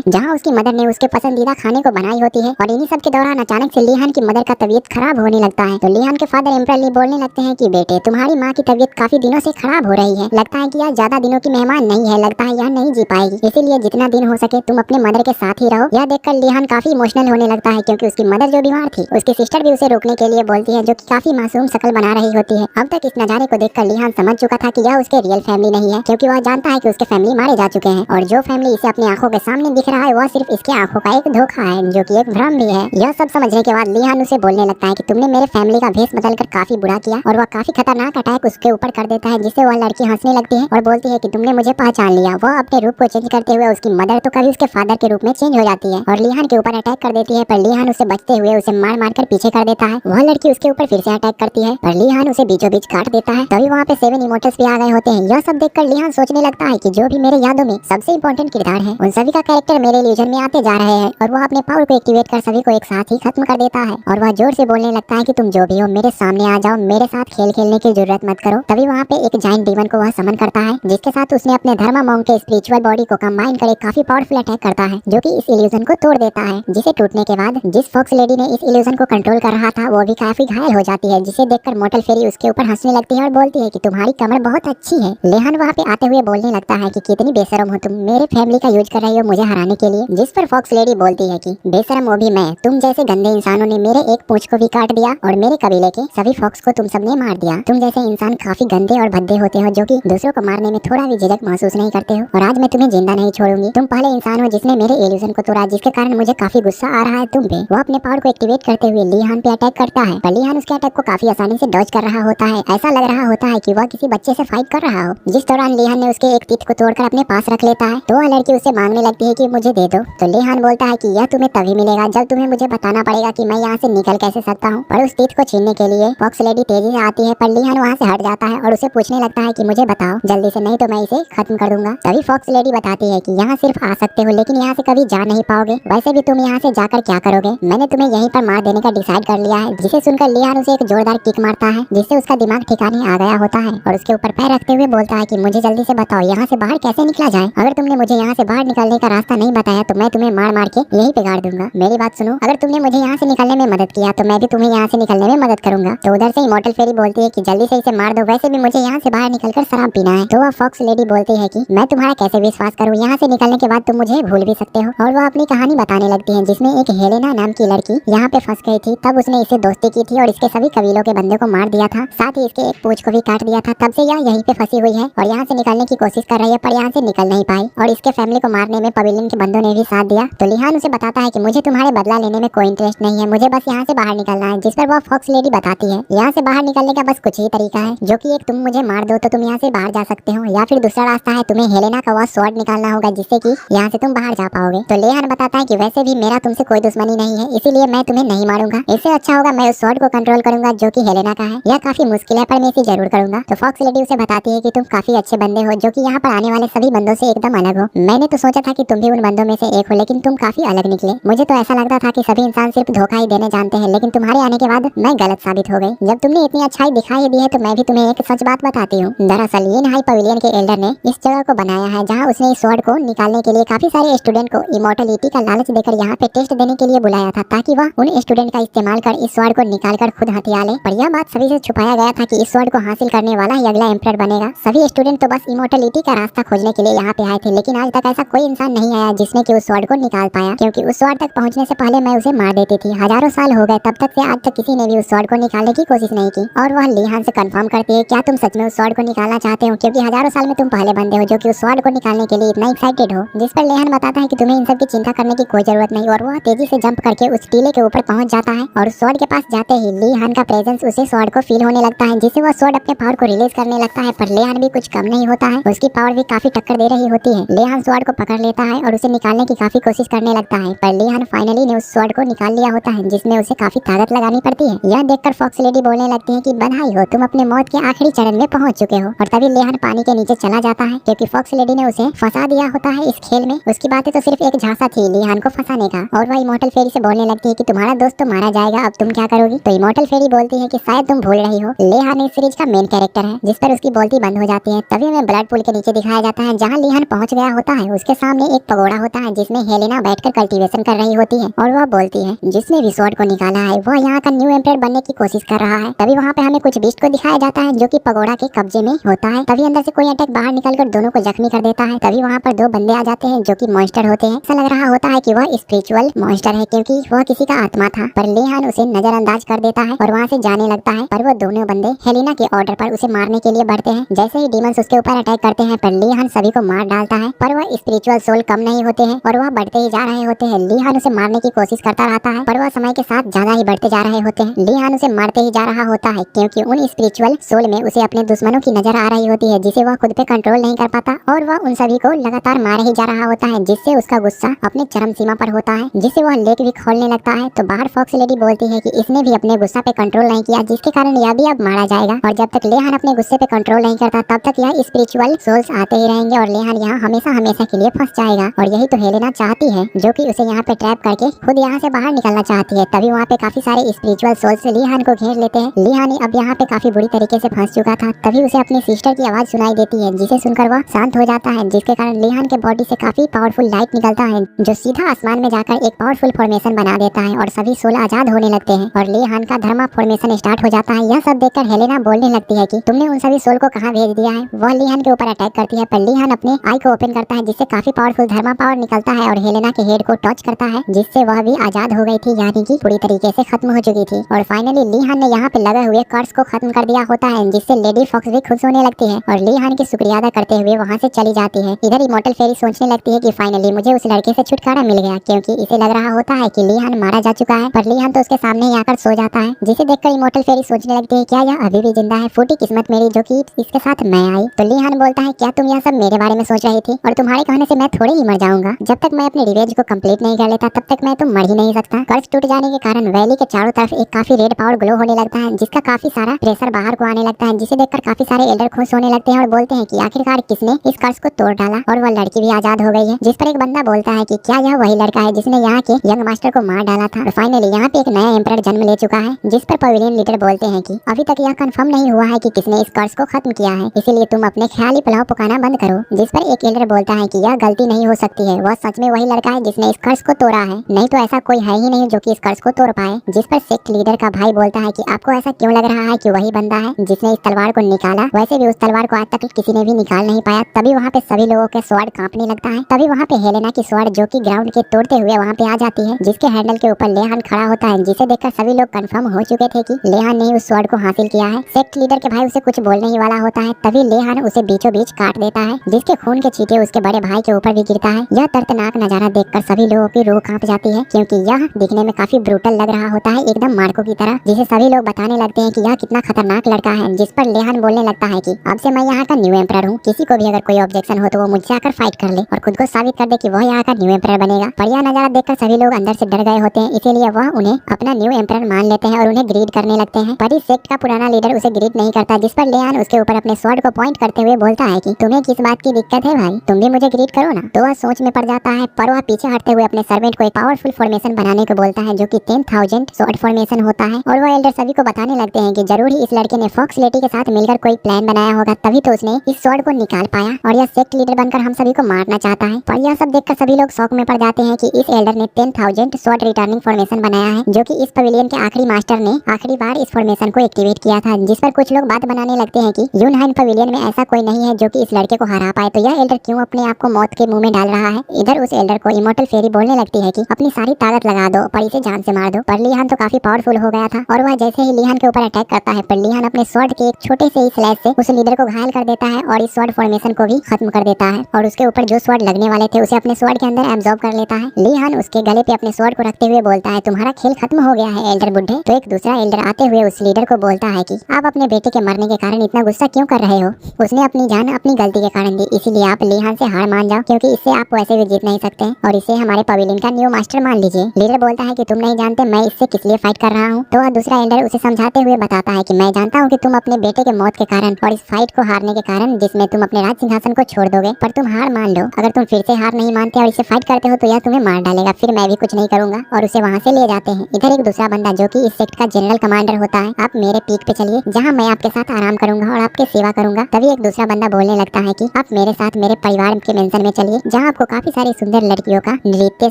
जहाँ उसकी मदर ने उसके पसंदीदा खाने को बनाई होती है और इन्हीं सब के दौरान अचानक से लेहान की मदर का तबीयत खराब होने लगता है। तो लेहान के फादर एम्परली बोलने लगते हैं कि बेटे तुम्हारी माँ की तबीयत काफी दिनों से खराब हो रही है, लगता है कि यह ज्यादा दिनों की मेहमान नहीं है, लगता है यह नहीं जी पाएगी, इसीलिए जितना दिन हो सके तुम अपने मदर के साथ ही रहो। यह देखकर लेहान काफी इमोशनल होने लगता है क्योंकि उसकी मदर जो बीमार थी उसकी सिस्टर भी उसे रोकने के लिए बोलती है जो की काफी मासूम शक्ल बना रही होती है। अब तक इस नजारे को देखकर लेहान समझ चुका था कि यह उसके रियल फैमिली नहीं है क्योंकि वह जानता है कि उसके फैमिली मारे जा चुके हैं और जो फैमिली इसे अपनी आंखों के सामने दिख रहा है वह सिर्फ इसकी आंखों का एक धोखा है जो कि एक भ्रम भी है। यह सब समझने के बाद लेहान उसे बोलने लगता है कि तुमने मेरे फैमिली का भेष बदलकर काफी बुरा किया और वह काफी खतरनाक अटैक उसके ऊपर कर देता है जिससे वह लड़की हंसने लगती है और बोलती है कि तुमने मुझे पहचान लिया। वह अपने रूप को चेंज करते हुए उसकी मदर तो कभी उसके फादर के रूप में चेंज हो जाती है और लेहान के ऊपर अटैक कर देती है, पर लेहान उसे बचते हुए उसे मार मार कर पीछे कर देता है। वह लड़की उसके ऊपर फिर से अटैक करती है पर लेहान उसे बीचों बीच काट देता है। तभी वहाँ पे 7 इमोर्टल्स भी आ गए होते हैं। यह सब देखकर लेहान सोचने लगता है कि जो भी मेरे यादों में सबसे इम्पोर्टेंट किरदार है उन सभी का कैरेक्टर मेरे इल्यूजन में आते जा रहे हैं और वह अपने पावर को एक्टिवेट कर सभी को एक साथ ही खत्म कर देता है और वह जोर से बोलने लगता है कि तुम जो भी हो मेरे सामने आ जाओ, मेरे साथ खेल खेलने की जरूरत मत करो। तभी वहाँ पे एक जाइंट डीमन को वह समन करता है जिसके साथ उसने अपने धर्मा मॉन्क के स्पिरिचुअल बॉडी को कंबाइन कर एक काफी पावरफुल अटैक करता है जो कि इस इल्यूजन को तोड़ देता है, जिसे टूटने के बाद जिस फॉक्स लेडी ने इस इल्यूजन को कंट्रोल कर रहा था वो भी काफी घायल हो जाती है, जिसे देखकर मोर्टल फेरी उसके ऊपर हंसने लगती है और बोलती है कि तुम्हारी कमर बहुत अच्छी है। लेहान वहाँ पे आते हुए बोलने लगता है कि कितनी बेशरम हो तुम, मेरे फैमिली का यूज कर रही हो मुझे आने के लिए, जिस पर फॉक्स लेडी बोलती है कि बेशरम वो भी मैं, तुम जैसे गंदे इंसानों ने मेरे एक पूंछ को भी काट दिया और मेरे कबीले के सभी फॉक्स को तुम सबने मार दिया। तुम जैसे इंसान काफी गंदे और भद्दे होते हो जो कि दूसरों को मारने में थोड़ा भी झिझक महसूस नहीं करते हो, और आज मैं तुम्हें जिंदा नहीं छोड़ूंगी। तुम पहले इंसान हो जिसने मेरे इल्यूजन को तोड़ा, जिसके कारण मुझे काफी गुस्सा आ रहा है तुम पे। वो अपने पावर को एक्टिवेट करते हुए लीहान पे अटैक करता है, पर लीहान उसके अटैक को काफी आसानी से डॉज कर रहा होता है। ऐसा लग रहा होता है कि वह किसी बच्चे से फाइट कर रहा हो। जिस दौरान लीहान ने उसके एक तीत को तोड़कर अपने पास रख लेता है तो वह लड़की उससे मांगने लगती है कि मुझे दे दो, तो लीहान बोलता है कि यह तुम्हें तभी मिलेगा जब तुम्हें मुझे बताना पड़ेगा कि मैं यहाँ से निकल कैसे सकता हूँ। पर उस तीत को छीनने के लिए फॉक्स लेडी तेजी से आती है, पर लीहान वहाँ से हट जाता है और उसे पूछने लगता है कि मुझे बताओ जल्दी से, नहीं तो मैं इसे खत्म कर दूंगा। तभी फॉक्स लेडी बताती है कि यहाँ सिर्फ आ सकते हो लेकिन यहाँ से कभी जा नहीं पाओगे, वैसे भी तुम यहाँ से जाकर क्या करोगे, मैंने तुम्हें यहीं पर मार देने का डिसाइड कर लिया है। जिसे सुनकर लीहान उसे एक जोरदार किक मारता है जिससे उसका दिमाग ठिकाने आ गया होता है और उसके ऊपर पैर रखते हुए बोलता है कि मुझे जल्दी से बताओ यहाँ से बाहर कैसे निकला जाए। अगर तुमने मुझे यहाँ से बाहर निकलने का रास्ता नहीं बताया तो मैं तुम्हें मार मार के यहीं पे गाड़ दूंगा। मेरी बात सुनो, अगर तुमने मुझे यहाँ से निकलने में मदद किया तो मैं भी तुम्हें यहाँ से निकलने में मदद करूंगा। तो उधर से इमॉर्टल फेरी बोलती है कि जल्दी से इसे मार दो, वैसे भी मुझे यहाँ से बाहर निकलकर शराब पीना है। तो वह फॉक्स लेडी बोलती है कि मैं तुम्हारा कैसे विश्वास करूँ, यहाँ से निकलने के बाद तुम मुझे भूल भी सकते हो। और वह अपनी कहानी बताने लगती है जिसमें एक हेलेना नाम की लड़की यहाँ पे फंस गई थी, तब उसने इसे दोस्ती की थी और इसके सभी कबीलों के बंदे को मार दिया था, साथ ही इसके एक पूंछ को भी काट दिया था। तब से यह यहीं पे फंसी हुई है और यहाँ से निकलने की कोशिश कर रही है पर यहाँ से निकल नहीं पाई और इसके फैमिली को मारने में पवेलियन के बंदों ने भी साथ दिया। तो लीहान उसे बताता है कि मुझे तुम्हारे बदला लेने में कोई इंटरेस्ट नहीं है, मुझे बस यहाँ से बाहर निकलना है। जिस पर वह फॉक्स लेडी बताती है यहाँ से बाहर निकलने का बस कुछ ही तरीका है, जो कि एक तुम मुझे मार दो तो तुम यहाँ से बाहर जा सकते हो, या फिर दूसरा रास्ता है तुम्हें हेलेना का वह स्वॉर्ड निकालना होगा जिससे कि यहाँ से तुम बाहर जा पाओगे। तो लीहान बताता है कि वैसे भी मेरा तुमसे कोई दुश्मनी नहीं है, इसीलिए मैं तुम्हें नहीं मारूंगा, इससे अच्छा होगा मैं उस स्वॉर्ड को कंट्रोल करूंगा जो कि हेलेना का है। यह काफी मुश्किल है पर मैं इसे जरूर करूंगा। तो फॉक्स लेडी उसे बताती है कि तुम काफी अच्छे बंदे हो जो कि यहाँ पर आने वाले सभी बंदों से एकदम अलग हो। मैंने तो सोचा था कि तुम भी उन बंदों में से एक हो लेकिन तुम काफी अलग निकले। मुझे तो ऐसा लगता था कि सभी इंसान सिर्फ धोखा ही देने जानते हैं, लेकिन तुम्हारे आने के बाद मैं गलत साबित हो गई। जब तुमने इतनी अच्छाई दिखाई दी है तो मैं भी तुम्हें एक सच बात बताती हूँ। दरअसल ये हाई पवेलियन के एल्डर ने इस जगह को बनाया है जहाँ उसने इस स्वॉर्ड को निकालने के लिए काफी सारे स्टूडेंट को इमॉर्टलिटी का लालच देकर यहाँ पे टेस्ट देने के लिए बुलाया था, ताकि वह उन स्टूडेंट का इस्तेमाल कर इस स्वॉर्ड को निकाल कर खुद हथिया ले। पर यह बात सभी से छुपाया गया था कि इस स्वॉर्ड को हासिल करने वाला ही अगला एम्परर बनेगा। सभी स्टूडेंट तो बस इमॉर्टलिटी का रास्ता खोजने के लिए यहाँ पे आए थे, लेकिन आज तक ऐसा कोई इंसान नहीं आया जिसने कि उस स्वॉर्ड को निकाल पाया, क्योंकि उस स्वॉर्ड तक पहुँचने से पहले मैं उसे मार देती थी। हजारों साल हो गए तब तक से आज तक किसी ने भी उस स्वॉर्ड को निकालने की कोशिश नहीं की। और वह लीहान से कंफर्म करती है क्या तुम सच में उस स्वॉर्ड को निकालना चाहते हो, क्योंकि हजारों साल में तुम पहले बंदे हो जो कि उस स्वॉर्ड को निकालने के लिए इतना एक्साइटेड हो। जिस पर लीहान बताता है कि तुम्हें इन सब की चिंता करने की कोई जरूरत नहीं, और वह तेजी से जंप करके उस टीले के ऊपर पहुंच जाता है और उस स्वॉर्ड के पास जाते ही लीहान का प्रेजेंस उसे स्वॉर्ड को फील होने लगता है, जिससे वह स्वॉर्ड अपने पावर को रिलीज करने लगता है। पर लीहान भी कुछ कम नहीं होता है, उसकी पावर भी काफी टक्कर दे रही होती है। लीहान स्वॉर्ड को पकड़ लेता है और उसे निकालने की काफी कोशिश करने लगता है, पर लीहान फाइनली ने उस स्वॉर्ड को निकाल लिया होता है, जिसमें उसे काफी ताकत लगानी पड़ती है। यह देखकर फॉक्स लेडी बोलने लगती है कि बधाई हो, तुम अपने मौत के आखिरी चरण में पहुंच चुके हो। और तभी लीहान पानी के नीचे चला जाता है क्योंकि फॉक्स लेडी ने उसे फंसा दिया होता है इस खेल में। उसकी बातें तो सिर्फ एक झांसा थी लीहान को फंसाने का, और वह इमॉर्टल फेरी से बोलने लगती है कि तुम्हारा दोस्त तो मारा जाएगा, अब तुम क्या करोगी। तो इमॉर्टल फेरी बोलती है कि शायद तुम भूल रही हो लीहान इस सीरीज का मेन कैरेक्टर है, जिस पर उसकी बोलती बंद हो जाती है। तभी हमें ब्लड पूल के नीचे दिखाया जाता है जहाँ लीहान पहुंच गया होता है। उसके सामने एक पगोड़ा होता है जिसमें हेलेना बैठकर कल्टीवेशन कर रही होती है, और वह बोलती है जिसने भी स्वॉर्ड को निकाला है वह यहाँ का न्यू एम्परर बनने की कोशिश कर रहा है। तभी वहाँ पे हमें कुछ बीस्ट को दिखाया जाता है जो कि पगोड़ा के कब्जे में होता है। तभी अंदर से कोई अटैक बाहर निकलकर दोनों को जख्मी कर देता है। तभी वहाँ पर दो बंदे आ जाते हैं जो कि मॉन्स्टर होते हैं। ऐसा लग रहा होता है कि वह स्पिरिचुअल मॉन्स्टर है क्योंकि वह किसी का आत्मा था, पर लीहान उसे नजरअंदाज कर देता है और वहाँ से जाने लगता है। पर वो दोनों बंदे हेलेना के ऑर्डर पर उसे मारने के लिए बढ़ते हैं। जैसे ही डीमंस उसके ऊपर अटैक करते हैं पर लीहान सभी को मार डालता है, पर वह स्पिरिचुअल सोल कम नहीं होते हैं और वह बढ़ते ही जा रहे होते हैं। लीहान उसे मारने की कोशिश करता रहता है पर वह समय के साथ ज्यादा ही बढ़ते जा रहे होते हैं। लीहान उसे मारते ही जा रहा होता है क्योंकि उन स्पिरिचुअल सोल में उसे अपने दुश्मनों की नजर आ रही होती है, जिसे वह खुद पे कंट्रोल नहीं कर पाता, और वह उन सभी को लगातार मार ही जा रहा होता है, जिससे उसका गुस्सा अपने चरम सीमा पर होता है, जिससे वह लेक भी खोलने लगता है। तो बाहर फॉक्स लेडी बोलती है कि इसने भी अपने गुस्सा पे कंट्रोल नहीं किया, जिसके कारण यह भी अब मारा जाएगा, और जब तक लीहान अपने गुस्से पे कंट्रोल नहीं करता तब तक यह स्पिरिचुअल सोल्स आते ही रहेंगे और लीहान यहाँ हमेशा हमेशा के लिए फंस जाएगा। और यही तो हेलेना चाहती है, जो कि उसे यहाँ पे ट्रैप करके खुद यहाँ से बाहर निकलना चाहती है। तभी वहाँ पे काफी सारे स्पिरिचुअल सोल्स लीहान को घेर लेते हैं। लीहान अब यहाँ पे काफी बुरी तरीके से फंस चुका था। तभी उसे अपनी सिस्टर की आवाज सुनाई देती है, जिसे सुनकर वह शांत हो जाता है, जिसके कारण लीहान के बॉडी से काफी पावरफुल लाइट निकलता है, जो सीधा आसमान में जाकर एक पावरफुल फॉर्मेशन बना देता है और सभी सोल आजाद होने लगते हैं और लीहान का धर्मा फॉर्मेशन स्टार्ट हो जाता है। यह सब देखकर हेलेना बोलने लगती है कि तुमने उन सभी सोल को कहाँ भेज दिया है। वह लीहान के ऊपर अटैक करती है पर लीहान अपने आई को ओपन करता है, जिससे काफी पावरफुल धर्मा प्लाज्मा पावर निकलता है और हेलेना के हेड को टच करता है, जिससे वह भी आजाद हो गई थी, यानी कि पूरी तरीके से खत्म हो चुकी थी। और फाइनली ली हान ने यहाँ पे लगे हुए कर्स को खत्म कर दिया होता है, जिससे लेडी फॉक्स भी खुश होने लगती है और ली हान की शुक्रिया अदा करते हुए वहाँ से चली जाती है। इधर इमॉर्टल फेरी सोचने लगती है कि फाइनली मुझे उस लड़के से छुटकारा मिल गया, क्योंकि इसे लग रहा होता है कि ली हान मारा जा चुका है, पर ली हान तो उसके सामने ही आकर सो जाता है, जिसे देखकर इमॉर्टल फेरी सोचने लगती है क्या यह अभी भी जिंदा है, फूटी किस्मत मेरी जो कि इसके साथ मैं आई। तो ली हान बोलता है क्या तुम यह सब मेरे बारे में सोच रही थी, और तुम्हारे कहने से मैं थोड़े ही मर जाऊंगा। जब तक मैं अपने रिवेंज को कंप्लीट नहीं कर लेता तब तक मैं तो मर ही नहीं सकता। कर्ज टूट जाने के कारण वैली के चारों तरफ एक काफी रेड पावर ग्लो होने लगता है, जिसका काफी सारा प्रेशर बाहर को आने लगता है, जिसे देखकर काफी सारे एल्डर खुश होने लगते हैं और बोलते हैं कि आखिरकार किसने इस कर्ज को तोड़ डाला और वह लड़की भी आजाद हो गई है। जिस पर एक बंदा बोलता है कि क्या यह वही लड़का है जिसने यहाँ के यंग मास्टर को मार डाला था। फाइनली यहाँ पे एक नया एम्परर जन्म ले चुका है, जिस पर पवेलियन लीडर बोलते हैं कि अभी तक यह कंफर्म नहीं हुआ है कि किसने इस कर्ज को खत्म किया है, इसीलिए तुम अपने ख्याली पुलाव पकाना बंद करो। जिस पर एक एल्डर बोलता है कि यह गलती नहीं हो सकती है, वह सच में वही लड़का है जिसने इस कर्ज को तोड़ा है, नहीं तो ऐसा कोई है ही नहीं जो कि इस कर्ज को तोड़ पाए। जिस पर सेक्ट लीडर का भाई बोलता है कि आपको ऐसा क्यों लग रहा है कि वही बंदा है जिसने इस तलवार को निकाला, वैसे भी उस तलवार को आज तक किसी ने भी निकाल नहीं पाया। तभी वहाँ पे सभी लोगों के स्वॉर्ड कांपने लगता है। तभी वहाँ पे हेलेना की स्वॉर्ड जो कि ग्राउंड के तोड़ते हुए वहाँ पे आ जाती है, जिसके हैंडल के ऊपर लेहान खड़ा होता है, जिसे देखकर सभी लोग कंफर्म हो चुके थे कि लेहान ने उस स्वॉर्ड को हासिल किया है। सेक्ट लीडर के भाई उसे कुछ बोलने ही वाला होता है, तभी लेहान उसे बीचों बीच काट देता है, जिसके खून के छींटे उसके बड़े भाई के ऊपर भी गिरता है। यह दर्दनाक नजारा देखकर सभी लोगों की रूह कांप जाती है, क्योंकि यह दिखने में काफी ब्रूटल लग रहा होता है, एकदम मार्को की तरह, जिसे सभी लोग बताने लगते हैं कि यह कितना खतरनाक लड़का है। जिस पर लेहान बोलने लगता है कि अब से मैं यहाँ का न्यू एम्परर हूँ, किसी को भी अगर कोई ऑब्जेक्शन हो तो वो मुझसे आकर फाइट कर ले और खुद को साबित कर दे कि वह यहाँ का न्यू एम्परर बनेगा। पर यह नजारा देखकर सभी लोग अंदर से डर गए होते हैं, इसीलिए वह उन्हें अपना न्यू एम्परर मान लेते हैं और उन्हें ग्रीड करने लगते हैं। पर इस सेक्ट का पुराना लीडर उसे ग्रीड नहीं करता, जिस पर लेहान उसके ऊपर अपने स्वॉर्ड को पॉइंट करते हुए बोलता है कि तुम्हें किस बात की दिक्कत है भाई, तुम भी मुझे ग्रीड करो ना। तो वह सोच में पड़ जाता है, पर वह पीछे हटते हुए अपने सर्वेंट को एक पावरफुल फॉर्मेशन बनाने को बोलता है, जो कि 10,000 स्वॉर्ड फॉर्मेशन होता है। और वह एल्डर सभी को बताने लगते हैं कि जरूर ही इस लड़के ने फॉक्स लेटी के साथ मिलकर कोई प्लान बनाया होगा, तभी तो उसने इस स्वॉर्ड को निकाल पाया और यह सेक्ट लीडर बनकर हम सभी को मारना चाहता है। पर यह सब देखकर सभी लोग शौक में पड़ जाते हैं कि इस एल्डर ने 10,000 स्वॉर्ड रिटर्निंग फॉर्मेशन बनाया है, जो कि इस पवेलियन के आखिरी मास्टर ने आखिरी बार इस फॉर्मेशन को एक्टिवेट किया था। जिस पर कुछ लोग बात बनाने लगते हैं कि यूनहाइन पवेलियन में ऐसा कोई नहीं है जो कि इस लड़के को हरा पाए, तो यह एल्डर क्यों अपने आप को मौत के मुंह में डाल रहा है। इधर उस एल्डर को इमॉर्टल फेरी बोलने लगती है कि अपनी सारी ताकत लगा दो पर इसे जान से मार दो। पर लीहान तो काफी पावरफुल हो गया था और वह जैसे ही लीहान के ऊपर अटैक करता है, पर लीहान अपने स्वॉर्ड के एक छोटे से ही स्लैश से उस लीडर को घायल कर देता है और इस स्वॉर्ड फॉर्मेशन को भी खत्म कर देता है और उसके ऊपर जो स्वॉर्ड लगने वाले थे उसे अपने स्वॉर्ड के अंदर एब्जॉर्ब कर लेता है। लीहान उसके गले पे अपने स्वॉर्ड को रखते हुए बोलता है तुम्हारा खेल खत्म हो गया है एल्डर बुड्ढे। तो एक दूसरा एल्डर आते हुए उस लीडर को बोलता है कि आप अपने बेटे के मरने के कारण इतना गुस्सा क्यों कर रहे हो, उसने अपनी जान अपनी गलती के कारण दी, इसीलिए आप लीहान से हार मान जाओ, क्योंकि इससे आप वैसे भी जीत नहीं सकते और इसे हमारे पवेलियन का न्यू मास्टर मान लीजिए। लीडर बोलता है कि तुम नहीं जानते मैं इससे किस लिए फाइट कर रहा हूँ। तो वह दूसरा एल्डर उसे समझाते हुए बताता है कि मैं जानता हूँ कि तुम अपने बेटे के मौत के कारण और इस फाइट को हारने के कारण जिसमें तुम अपने राज सिंहासन को छोड़ दोगे, पर तुम हार मान लो। अगर तुम फिर से हार नहीं मानते और इसे फाइट करते हो तो यह तुम्हें मार डालेगा, फिर मैं भी कुछ नहीं करूंगा और उसे वहाँ से ले जाते हैं। इधर एक दूसरा बंदा जो कि इस सेक्ट का जनरल कमांडर होता है, आप मेरे पीक पे चलिए जहाँ मैं आपके साथ आराम करूंगा और आपकी सेवा करूंगा। तभी एक दूसरा बंदा बोलने लगता है कि आप मेरे साथ मेरे परिवार के मेंशन में चलिए, जहाँ आपको काफी सारी सुंदर लड़कियों का नृत्य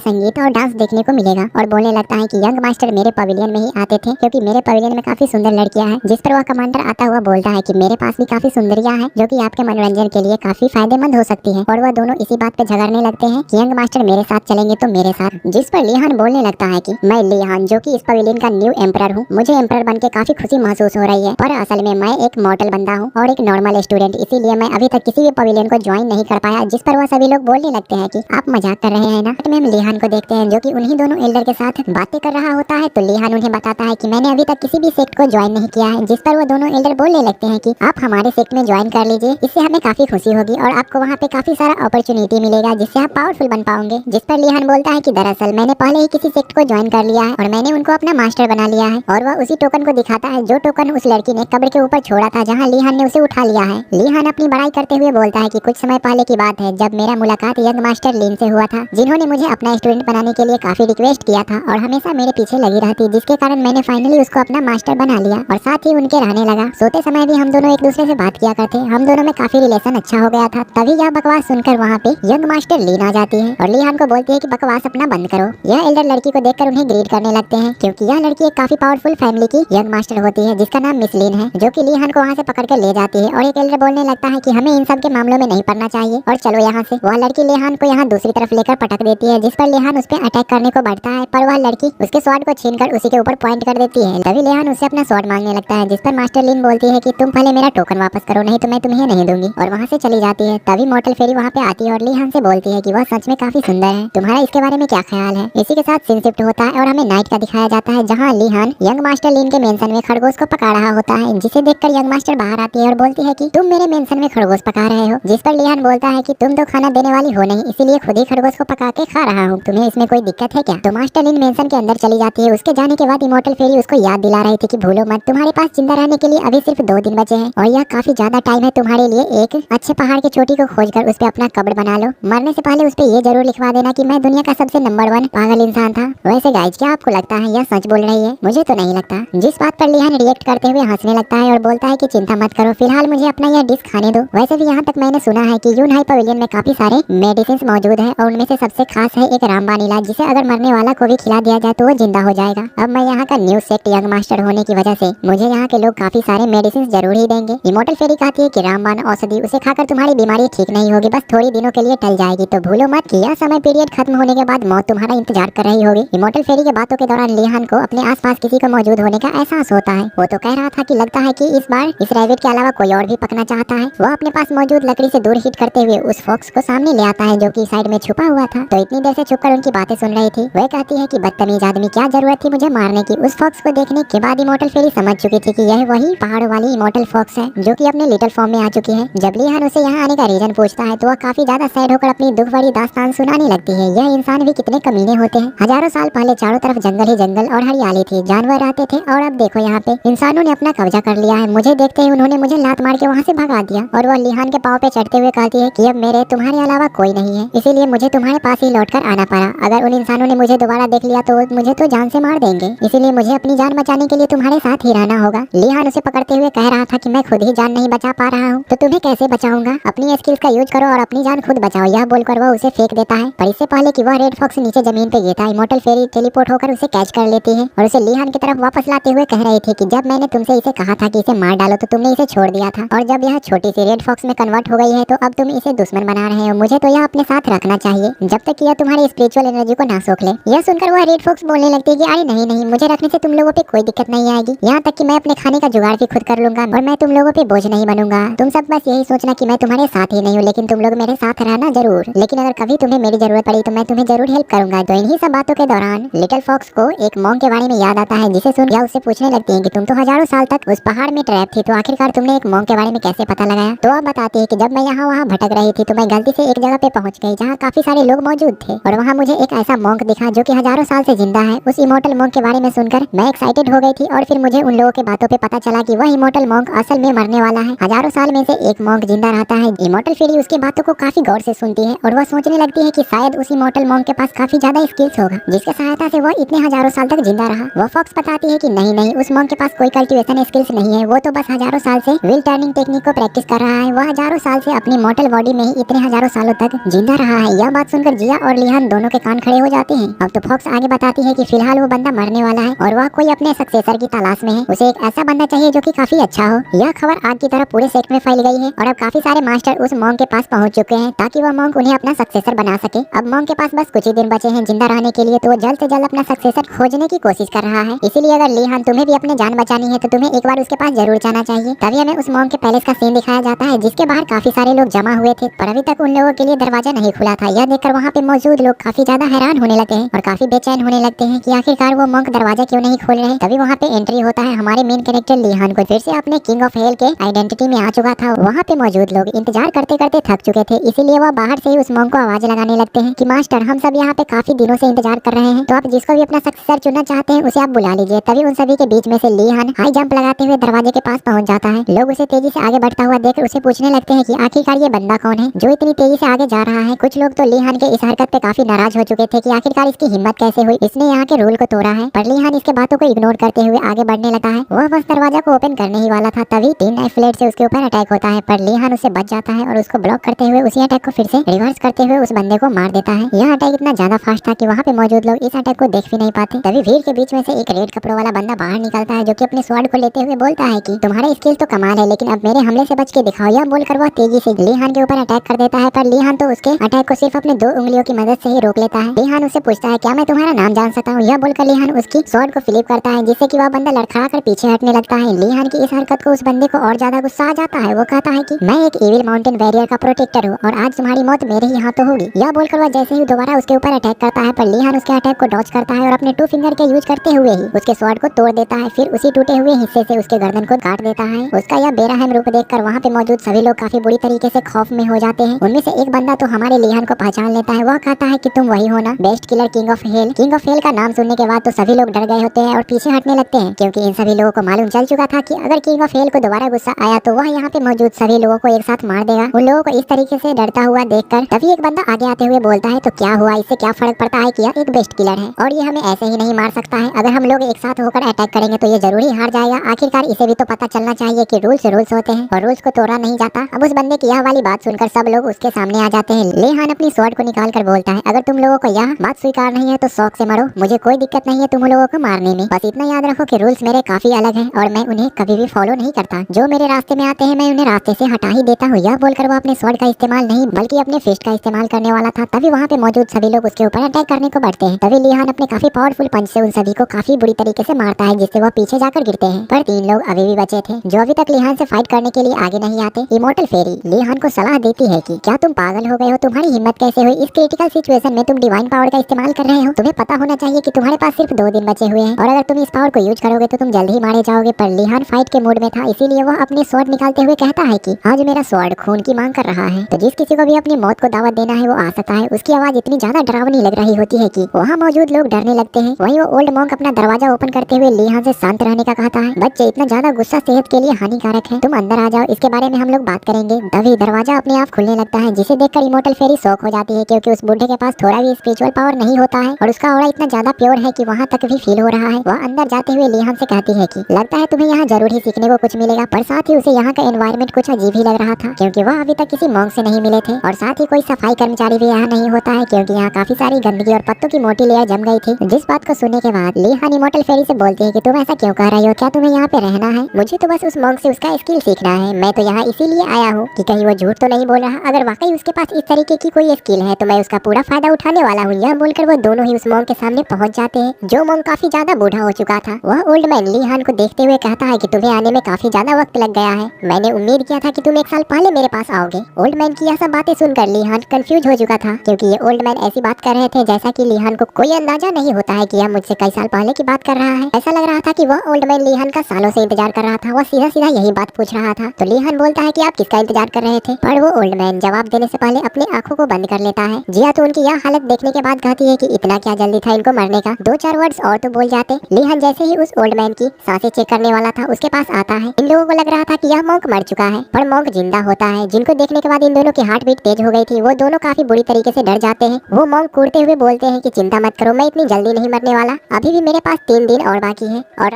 संगीत और डांस देखने को मिलेगा। और बोलने लगता है कि यंग मास्टर मेरे पवेलियन में ही आते थे, क्योंकि मेरे पवेलियन में काफी सुंदर लड़कियां हैं। जिस पर वह कमांडर आता हुआ बोलता है कि मेरे पास भी काफी सुंदरियां हैं जो कि आपके मनोरंजन के लिए काफी फायदेमंद हो सकती है। और वह दोनों इसी बात पे झगड़ने लगते हैं कि यंग मास्टर मेरे साथ चलेंगे तो मेरे साथ। जिस पर लीहान बोलने लगता है कि मैं लीहान जो कि इस पवेलियन का न्यू एम्परर हूँ, मुझे एम्परर बन के काफी खुशी महसूस हो रही है, पर असल में मैं एक मॉडल बंदा हूँ और एक नॉर्मल स्टूडेंट, इसीलिए मैं अभी तक किसी भी पवेलियन को ज्वाइन नहीं कर पाया। जिस पर वह सभी लोग बोलने लगते हैं कि आप मजाक कर रहे हैं ना। हम लीहान को देखते हैं जो कि उन्हीं दोनों एल्डर के साथ बातें कर रहा होता है। तो लीहान उन्हें बताता है कि मैंने अभी तक किसी भी सेक्ट को ज्वाइन नहीं किया है। जिस पर वो दोनों एल्डर बोलने लगते हैं कि आप हमारे सेक्ट में ज्वाइन कर लीजिए, इससे हमें काफी खुशी होगी और आपको वहाँ पे काफी सारा अपॉर्चुनिटी मिलेगा जिससे आप पावरफुल बन पाओगे। जिस पर लीहान बोलता है कि दरअसल मैंने पहले ही किसी सेक्ट को ज्वाइन कर लिया है और मैंने उनको अपना मास्टर बना लिया है। और वह उसी टोकन को दिखाता है जो टोकन उस लड़की ने कब्र के ऊपर छोड़ा था, जहाँ लीहान ने उसे उठा लिया है। लीहान अपनी बड़ाई करते हुए बोलता है कि कुछ समय पहले की बात है जब मेरा मुलाकात यंग मास्टर लिन से हुआ था, जिन्होंने मुझे अपना स्टूडेंट बनाने के लिए काफी रिक्वेस्ट किया था और हमेशा मेरे पीछे लगी रहती, जिसके कारण मैंने फाइनली उसको अपना मास्टर बना लिया और साथ ही उनके रहने लगा। सोते समय भी हम दोनों एक दूसरे से बात किया करते, हम दोनों में काफी रिलेशन अच्छा हो गया था। तभी यह बकवास सुनकर वहाँ पे यंग मास्टर लीन आ जाती है और लीहान को बोलती है कि बकवास अपना बंद करो। यह एल्डर लड़की को देखकर उन्हें ग्रीड करने लगते हैं, क्योंकि यह लड़की एक काफी पावरफुल फैमिली की यंग मास्टर होती है जिसका नाम मिस लीन है, जो कि लीहान को वहाँ से पकड़ कर ले जाती है। और एक एल्डर बोलने लगता है कि हमें इन सब के मामलों में नहीं पड़ना चाहिए और चलो यहाँ से। वह लड़की लीहान लिहान को यहाँ दूसरी तरफ लेकर पटक देती है, जिस पर लिहान उस पर अटैक करने को बढ़ता है, पर वह लड़की उसके स्वॉर्ड को छीनकर उसी के ऊपर पॉइंट कर देती है। तभी लिहान उससे अपना स्वॉर्ड मांगने लगता है, जिस पर मास्टर लिन बोलती है कि तुम पहले मेरा टोकन वापस करो, नहीं तो मैं तुम्हें नहीं दूंगी, और वहाँ से चली जाती है। तभी मॉर्टल फेरी वहाँ पे आती है और लिहान से बोलती है कि वह सच में काफी सुंदर है, तुम्हारा इसके बारे में क्या ख्याल है। इसी के साथ सीन शिफ्ट होता है और हमें नाइट का दिखाया जाता है, जहाँ लिहान यंग मास्टर लिन के मेंशन में खरगोश को पका रहा होता है, जिसे देखकर यंग मास्टर बाहर आती है और बोलती है कि तुम मेरे मेंशन में खरगोश पका रहे हो, जिस पर लिहान बोलता है कि तुम तो खाना देने वाली हो नहीं, इसीलिए खुद ही खरगोश को पका के खा रहा हूँ, तुम्हें इसमें कोई दिक्कत है क्या। तो मास्टर लिन मेंशन के अंदर चली जाती है। उसके जाने के बाद इमॉर्टल फेरी उसको याद दिला रही थी कि भूलो मत, तुम्हारे पास जिंदा रहने के लिए अभी सिर्फ 2 दिन बचे हैं और यह काफी ज्यादा टाइम है तुम्हारे लिए। एक अच्छे पहाड़ की चोटी को खोजकर उस पे अपना कब्र बना लो, मरने से पहले उस पे ये जरूर लिखवा देना कि मैं दुनिया का सबसे नंबर 1 पागल इंसान था। वैसे गाइज, क्या आपको लगता है यह सच बोल रही है? मुझे तो नहीं लगता। जिस बात पर लिहान रिएक्ट करते हुए हंसने लगता है और बोलता है कि चिंता मत करो, फिलहाल मुझे अपना यह डिश खाने दो। वैसे भी यहाँ तक मैंने सुना है कि यूनहाई पवेलियन में काफी सारे मेडिसिन मौजूद है और उनमें से सबसे खास है एक रामबाण इलाज, जिसे अगर मरने वाला को भी खिला दिया जाए तो वो जिंदा हो जाएगा। अब मैं यहाँ का न्यू सेक्ट यंग मास्टर होने की वजह से मुझे यहाँ के लोग काफी सारे मेडिसिन जरूर ही देंगे। इमॉर्टल फेरी कहती है कि रामबाण औषधि उसे खाकर तुम्हारी बीमारी ठीक नहीं होगी, बस थोड़ी दिनों के लिए टल जाएगी, तो भूलो मत कि यह समय पीरियड खत्म होने के बाद मौत तुम्हारा इंतजार कर रही होगी। इमॉर्टल फेरी के बातों के दौरान लिहान को अपने आसपास किसी को मौजूद होने का एहसास होता है। वो तो कह रहा था कि लगता है कि इस बार इस रैबिट के अलावा कोई और भी पकना चाहता है। वह अपने पास मौजूद लकड़ी से दूर हिट करते हुए उस फॉक्स को सामने ले आता है, जो कि साइड में छुपा हुआ था। तो इतनी देर से छुपकर उनकी बातें सुन रही थी। वह कहती है कि बदतमीज आदमी, क्या जरूरत थी मुझे मारने की। उस फॉक्स को देखने के बाद इमॉर्टल फेरी समझ चुकी थी कि यह वही पहाड़ों वाली इमॉर्टल फॉक्स है, जो कि अपने लिटिल फॉर्म में आ चुकी है। जब लिहान उसे यहाँ आने का रीजन पूछता है तो वह काफी ज्यादा सैड होकर अपनी दुख भरी दास्तान सुनाने लगती है। यह इंसान भी कितने कमीने होते हैं। हजारों साल पहले चारों तरफ जंगल ही जंगल और हरियाली थी, जानवर रहते थे, और अब देखो यहाँ पे इंसानों ने अपना कब्जा कर लिया है। मुझे देखते ही उन्होंने मुझे लात मार के वहाँ से भगा दिया। और वह लिहान के पाँव पे चढ़ते हुए कहती है कि अब मेरे तुम्हारे अलावा कोई नहीं है, इसीलिए मुझे तुम्हारे पास ही लौट कर आना पड़ा। अगर उन इंसानों ने मुझे दोबारा देख लिया तो मुझे तो जान से मार देंगे, इसीलिए मुझे अपनी जान बचाने के लिए तुम्हारे साथ ही रहना होगा। लिहान उसे पकड़ते हुए कह रहा था कि मैं खुद ही जान नहीं बचा पा रहा हूँ, तो तुम्हें कैसे बचाऊंगा। अपनी स्किल्स का यूज करो और अपनी जान खुद बचाओ, यह बोलकर वह उसे फेंक देता है। पर इससे पहले कि वह रेड फॉक्स नीचे जमीन पे गिरता, इमॉर्टल फेरी टेलीपोर्ट होकर उसे कैच कर लेती है और उसे लिहान की तरफ वापस लाते हुए कह रही थी कि जब मैंने तुमसे इसे कहा था कि इसे मार डालो तो तुमने इसे छोड़ दिया था, और जब यह छोटी सी रेड फॉक्स में कन्वर्ट हो गई है तो अब तुम इसे दुश्मन बना रहे हो। मुझे तो यह अपने साथ रखना चाहिए जब तक यह तुम्हारी स्पिरिचुअल एनर्जी को ना सोख ले। यह सुनकर वह रेड फॉक्स बोलने लगती है कि अरे नहीं नहीं, मुझे रखने से तुम लोगों पे कोई दिक्कत नहीं आएगी, यहाँ तक कि मैं अपने खाने का जुगाड़ भी खुद कर लूंगा और मैं तुम लोगों पे बोझ नहीं बनूंगा। तुम सब बस यही सोचना कि मैं तुम्हारे साथ ही नहीं हूँ, लेकिन तुम लोग मेरे साथ रहना जरूर। लेकिन अगर कभी तुम्हें मेरी जरूरत पड़ी तो मैं तुम्हें जरूर हेल्प करूंगा। तो इन्हीं सब बातों के दौरान लिटिल फॉक्स को एक मॉन्क के बारे में याद आता है, जिसे सुन यह उससे पूछने लगती है कि तुम तो हजारों साल तक उस पहाड़ में ट्रैप थी, तो आखिरकार तुमने एक मॉन्क के बारे में कैसे पता लगाया। तो अब बताती है कि जब मैं यहाँ वहाँ भटक रही थी तो मैं गलती से एक जगह पे पहुँच गई जहाँ काफी सारे लोग मौजूद थे, और वहाँ मुझे एक ऐसा मॉन्क दिखा जो कि हजारों साल से जिंदा है। उस इमॉर्टल मॉन्क के बारे में सुनकर मैं एक्साइटेड हो गई थी, और फिर मुझे उन लोगों के बातों पे पता चला कि वह इमॉर्टल मॉन्क असल में मरने वाला है। हजारों साल में से एक मॉन्क जिंदा रहता है। इमॉर्टल फेरी उसकी बातों को काफी गौर से सुनती है और वह सोचने लगती है कि शायद उस इमॉर्टल मॉन्क के पास काफी ज्यादा स्किल्स होगा, जिसके सहायता से वह इतने हजारों साल तक जिंदा रहा। वह फॉक्स बताती है कि नहीं नहीं, उस मॉन्क के पास कोई कल्टीवेशन स्किल्स नहीं है, वो तो बस हजारों साल से व्हील टर्निंग टेक्निक को प्रैक्टिस कर रहा है। वह हजारों साल से अपनी मॉर्टल बॉडी में ही इतने हजारों सालों तक जिंदा रहा है। यह बात सुनकर जिया और लिहान दोनों के कान खड़े हो जाते हैं। अब तो फॉक्स आगे बताती है कि फिलहाल वो बंदा मरने वाला है और वह कोई अपने सक्सेसर की तलाश में है। उसे एक ऐसा बंदा चाहिए जो कि काफी अच्छा हो। यह खबर आग की तरह पूरे सेक्ट में फैल गई है और अब काफी सारे मास्टर उस मॉन्क के पास पहुंच चुके हैं ताकि वह मॉन्क उन्हें अपना सक्सेसर बना सके। अब मॉन्क के पास बस कुछ ही दिन बचे हैं जिंदा रहने के लिए, तो वो जल्द से जल्द अपना सक्सेसर खोजने की कोशिश कर रहा है। इसीलिए अगर लिहान तुम्हें भी अपनी जान बचानी है तो तुम्हें एक बार उसके पास जरूर जाना चाहिए। तभी हमें उस मॉन्क के पैलेस का सीन दिखाया जाता है, जिसके बाहर काफी सारे लोग जमा हुए थे, पर अभी तक उन लोगों के लिए दरवाजा नहीं खुला था। यह देखकर वहाँ पे मौजूद लोग काफी ज्यादा हैरान होने लगते हैं और काफी बेचैन होने लगते हैं कि आखिरकार वो मॉन्क दरवाजा क्यों नहीं खोल रहे। तभी वहाँ पे एंट्री होता है हमारे मेन कैरेक्टर लिहान को। फिर से अपने किंग ऑफ हेल के आइडेंटिटी में आ चुका था। वहाँ पे मौजूद लोग इंतजार करते करते थक चुके थे, इसीलिए वह बाहर से ही उस मॉन्क को आवाज लगाने लगते हैं कि मास्टर, हम सब यहाँ पे काफी दिनों से इंतजार कर रहे हैं, तो आप जिसको भी अपना सक्सेसर चुनना चाहते हैं उसे आप बुला लीजिए। तभी उन सभी के बीच में से लिहान हाई जंप लगाते हुए दरवाजे के पास पहुंच जाता है। लोग उसे तेजी से आगे बढ़ता हुआ देख उसे पूछने लगते हैं कि आखिरकार ये बंदा कौन है जो इतनी तेजी से आगे जा रहा है। कुछ लोग तो लिहान के इस हरकत पे काफी नाराज हो चुके थे कि आखिरकार इसकी हिम्मत कैसे हुई, इसने यहाँ के रूल को तोड़ा है। पर लिहान इसके बातों को इग्नोर करते हुए आगे बढ़ने लगा है। वह बस दरवाजा को ओपन करने ही वाला था, तभी 3 नाइफ ब्लेड से उसके ऊपर अटैक होता है, पर लिहान उससे बच जाता है और उसको ब्लॉक करते हुए उसी अटैक को फिर से रिवर्स करते हुए उस बंदे को मार देता है। यह अटैक इतना ज्यादा फास्ट था कि वहाँ पे मौजूद लोग इस अटैक को देख भी नहीं पाते। तभी भीड़ के बीच में से एक रेड कपड़ों वाला बंदा बाहर निकलता है, जो कि अपने स्वॉर्ड को लेते हुए बोलता है कि तुम्हारे स्किल तो कमाल है, लेकिन अब मेरे हमले से बच के दिखाओ। यह बोलकर वह तेजी से लिहान के ऊपर अटैक कर देता है, पर लिहान तो उसके अटैक को सिर्फ अपने 2 उंगलियों की मदद से ही रोक लेता है। लिहान उससे पूछता है क्या मैं तुम्हारा नाम जान सकता हूँ। यह बोलकर लिहान उसकी स्वॉर्ड को फ्लिप करता है जिससे कि वह बंदा लड़खड़ा कर पीछे हटने लगता है। लिहान की इस हरकत को उस बंदे को और ज्यादा गुस्सा आ जाता है। वो कहता है कि मैं एक इविल माउंटेन वॉरियर का प्रोटेक्टर हूँ और आज तुम्हारी मौत मेरे ही हाथों होगी। यह बोलकर वह जैसे ही दोबारा उसके ऊपर अटैक करता है पर लिहान उसके अटैक को डॉज करता है और अपने 2 फिंगर के यूज करते हुए ही उसके स्वॉर्ड को तोड़ देता है। फिर उसी टूटे हुए हिस्से से उसके गर्दन को काट देता है। उसका यह बेरहम रूप देखकर वहाँ पे मौजूद सभी लोग काफी बुरी तरीके से खौफ में हो जाते हैं। उनमें से एक बंदा तो हमारे लिहान को पहचान लेता है। वह कहता है कि तुम वही हो ना, best killer king of hell. King of hell का नाम सुनने के बाद तो सभी लोग डर गए होते हैं और पीछे हटने लगते हैं क्योंकि इन सभी लोगों को मालूम चल चुका था कि अगर किंग ऑफ हेल को दोबारा गुस्सा आया तो वह यहाँ पे मौजूद सभी लोगों को एक साथ मार देगा। उन लोगों को इस तरीके से डरता हुआ देखकर तभी एक बंदा आगे आते हुए बोलता है तो क्या हुआ, इससे क्या फर्क पड़ता है कि यह एक बेस्ट किलर है और ये हमें ऐसे ही नहीं मार सकता है। अगर हम लोग एक साथ होकर अटैक करेंगे तो ये जरूरी हार जाएगा। आखिरकार इसे भी तो पता चलना चाहिए कि रूल्स रूल्स होते हैं और रूल्स को तोड़ा नहीं जाता। अब उस बंदे की यह वाली बात सुनकर सब लोग उसके सामने आ जाते हैं। लिहान अपनी स्वॉर्ड को निकाल कर बोलता है अगर तुम लोगों को यह बात स्वीकार नहीं है तो शौक से मरो, मुझे कोई दिक्कत नहीं है तुम लोगों को मारने में। बस इतना याद रखो कि रूल्स मेरे काफी अलग हैं और मैं उन्हें कभी भी फॉलो नहीं करता। जो मेरे रास्ते में आते हैं मैं उन्हें रास्ते से हटा ही देता हूँ। यह बोलकर वो अपने स्वॉर्ड का इस्तेमाल नहीं बल्कि अपने फिस्ट का इस्तेमाल करने वाला था। तभी वहाँ पे मौजूद सभी लोग उसके ऊपर अटैक करने को बढ़ते हैं। तभी लिहान अपने काफी पावरफुल पंच से उन सभी को काफी बुरी तरीके से मारता है जिससे वह पीछे जाकर गिरते हैं। पर 3 लोग अभी भी बचे थे जो अभी तक लिहान से फाइट करने के लिए आगे नहीं आते। इमोर्टल फेरी लिहान को सलाह देती है कि क्या तुम पागल हो गए हो, तुम्हारी हिम्मत कैसे हुई, इस क्रिटिकल सिचुएशन में तुम डिवाइन पावर का इस्तेमाल कर रहे हो। तुम्हें पता होना चाहिए कि तुम्हारे पास सिर्फ 2 दिन बचे हुए हैं और अगर तुम इस पावर को यूज करोगे तो तुम जल्द ही मारे जाओगे। पर लिहान फाइट के मूड में था इसीलिए वह अपने स्वॉर्ड निकालते हुए कहता है कि आज मेरा स्वॉर्ड खून की मांग कर रहा है तो जिस किसी को भी अपनी मौत को दावत देना है वो आ सकता है। उसकी आवाज इतनी ज्यादा डरावनी लग रही होती है कि वहाँ मौजूद लोग डरने लगते हैं। वहीं वो ओल्ड मॉन्क अपना दरवाजा ओपन करते हुए लिहान से शांत रहने का कहता है। बच्चे इतना ज्यादा गुस्सा सेहत के लिए हानिकारक है, तुम अंदर आ जाओ, इसके बारे में हम लोग बात करेंगे। तभी दरवाजा अपने आप खुलने लगता है जिसे देखकर इमोर्टल फेरी शॉक हो जाती है क्योंकि उस बूढ़े के पास थोड़ा भी स्पिरिचुअल पावर नहीं होता है और उसका ऑरा इतना ज्यादा प्योर है कि वहाँ तक भी फील हो रहा है। वह अंदर जाते हुए लिहान से कहती है कि लगता है तुम्हें यहाँ जरूर ही सीखने को कुछ मिलेगा। पर साथ ही उसे यहाँ का एनवायरनमेंट कुछ अजीब ही लग रहा था क्योंकि वह अभी तक किसी मॉन्क से नहीं मिले थे और साथ ही कोई सफाई कर्मचारी भी यहाँ नहीं होता है क्योंकि यहाँ काफी सारी गंदगी और पत्तों की मोटी लेयर जम गई थी। जिस बात को सुनने के बाद लिहान इमोर्टल फेरी से बोलती है कि तुम ऐसा क्यों कह रही हो, क्या तुम्हें यहाँ पे रहना है? मुझे तो बस उस मॉन्क से उसका स्किल सीखना है। मैं तो यहाँ इसीलिए आया हूँ कि कहीं वो झूठ तो नहीं बोल रहा। अगर वाकई उसके पास इस तरीके की कोई स्किल है तो मैं उसका पूरा फायदा उठाने वाला हूँ। यह बोलकर वो दोनों ही उस मॉन्क के सामने पहुँच जाते हैं। जो मॉन्क काफी ज्यादा बूढ़ा हो चुका था वह ओल्ड मैन लिहान को देखते हुए कहता है कि तुम्हें आने में काफी ज्यादा वक्त लग गया है, मैंने उम्मीद किया था कि तुम 1 साल पहले मेरे पास आओगे। ओल्ड मैन की यह सब बातें सुनकर लिहान कंफ्यूज हो चुका था क्योंकि ये ओल्ड मैन ऐसी बात कर रहे थे जैसा कि लिहान को कोई अंदाजा नहीं होता है कि यह मुझसे कई साल पहले की बात कर रहा है। ऐसा लग रहा था कि वह ओल्ड मैन लिहान का सालों से इंतजार कर रहा था। वह सीधा सीधा यही बात पूछ रहा था। तो लिहान बोलता है कि आप किसका इंतजार कर रहे थे? पर वो ओल्ड मैन जवाब देने से पहले अपनी आंखों को बंद कर लेता है। जिया तो उनकी यह हालत देखने के बाद कहती है कि इतना क्या जल्दी था इनको मरने का, 2-4 वर्ड्स और तो बोल जाते। लिहान जैसे ही उस ओल्ड मैन की सांसें चेक करने वाला था उसके पास आता है। इन लोगों को लग रहा था कि यह मॉन्क मर चुका है पर मॉन्क जिंदा होता है। जिनको देखने के बाद इन दोनों की हार्ट बीट तेज हो गई थी वो दोनों काफी बुरी तरीके से डर जाते हैं। वो मॉन्क कूदते हुए बोलते हैं कि चिंता मत करो, मैं इतनी जल्दी नहीं मरने वाला, अभी भी मेरे पास 3 दिन और बाकी है और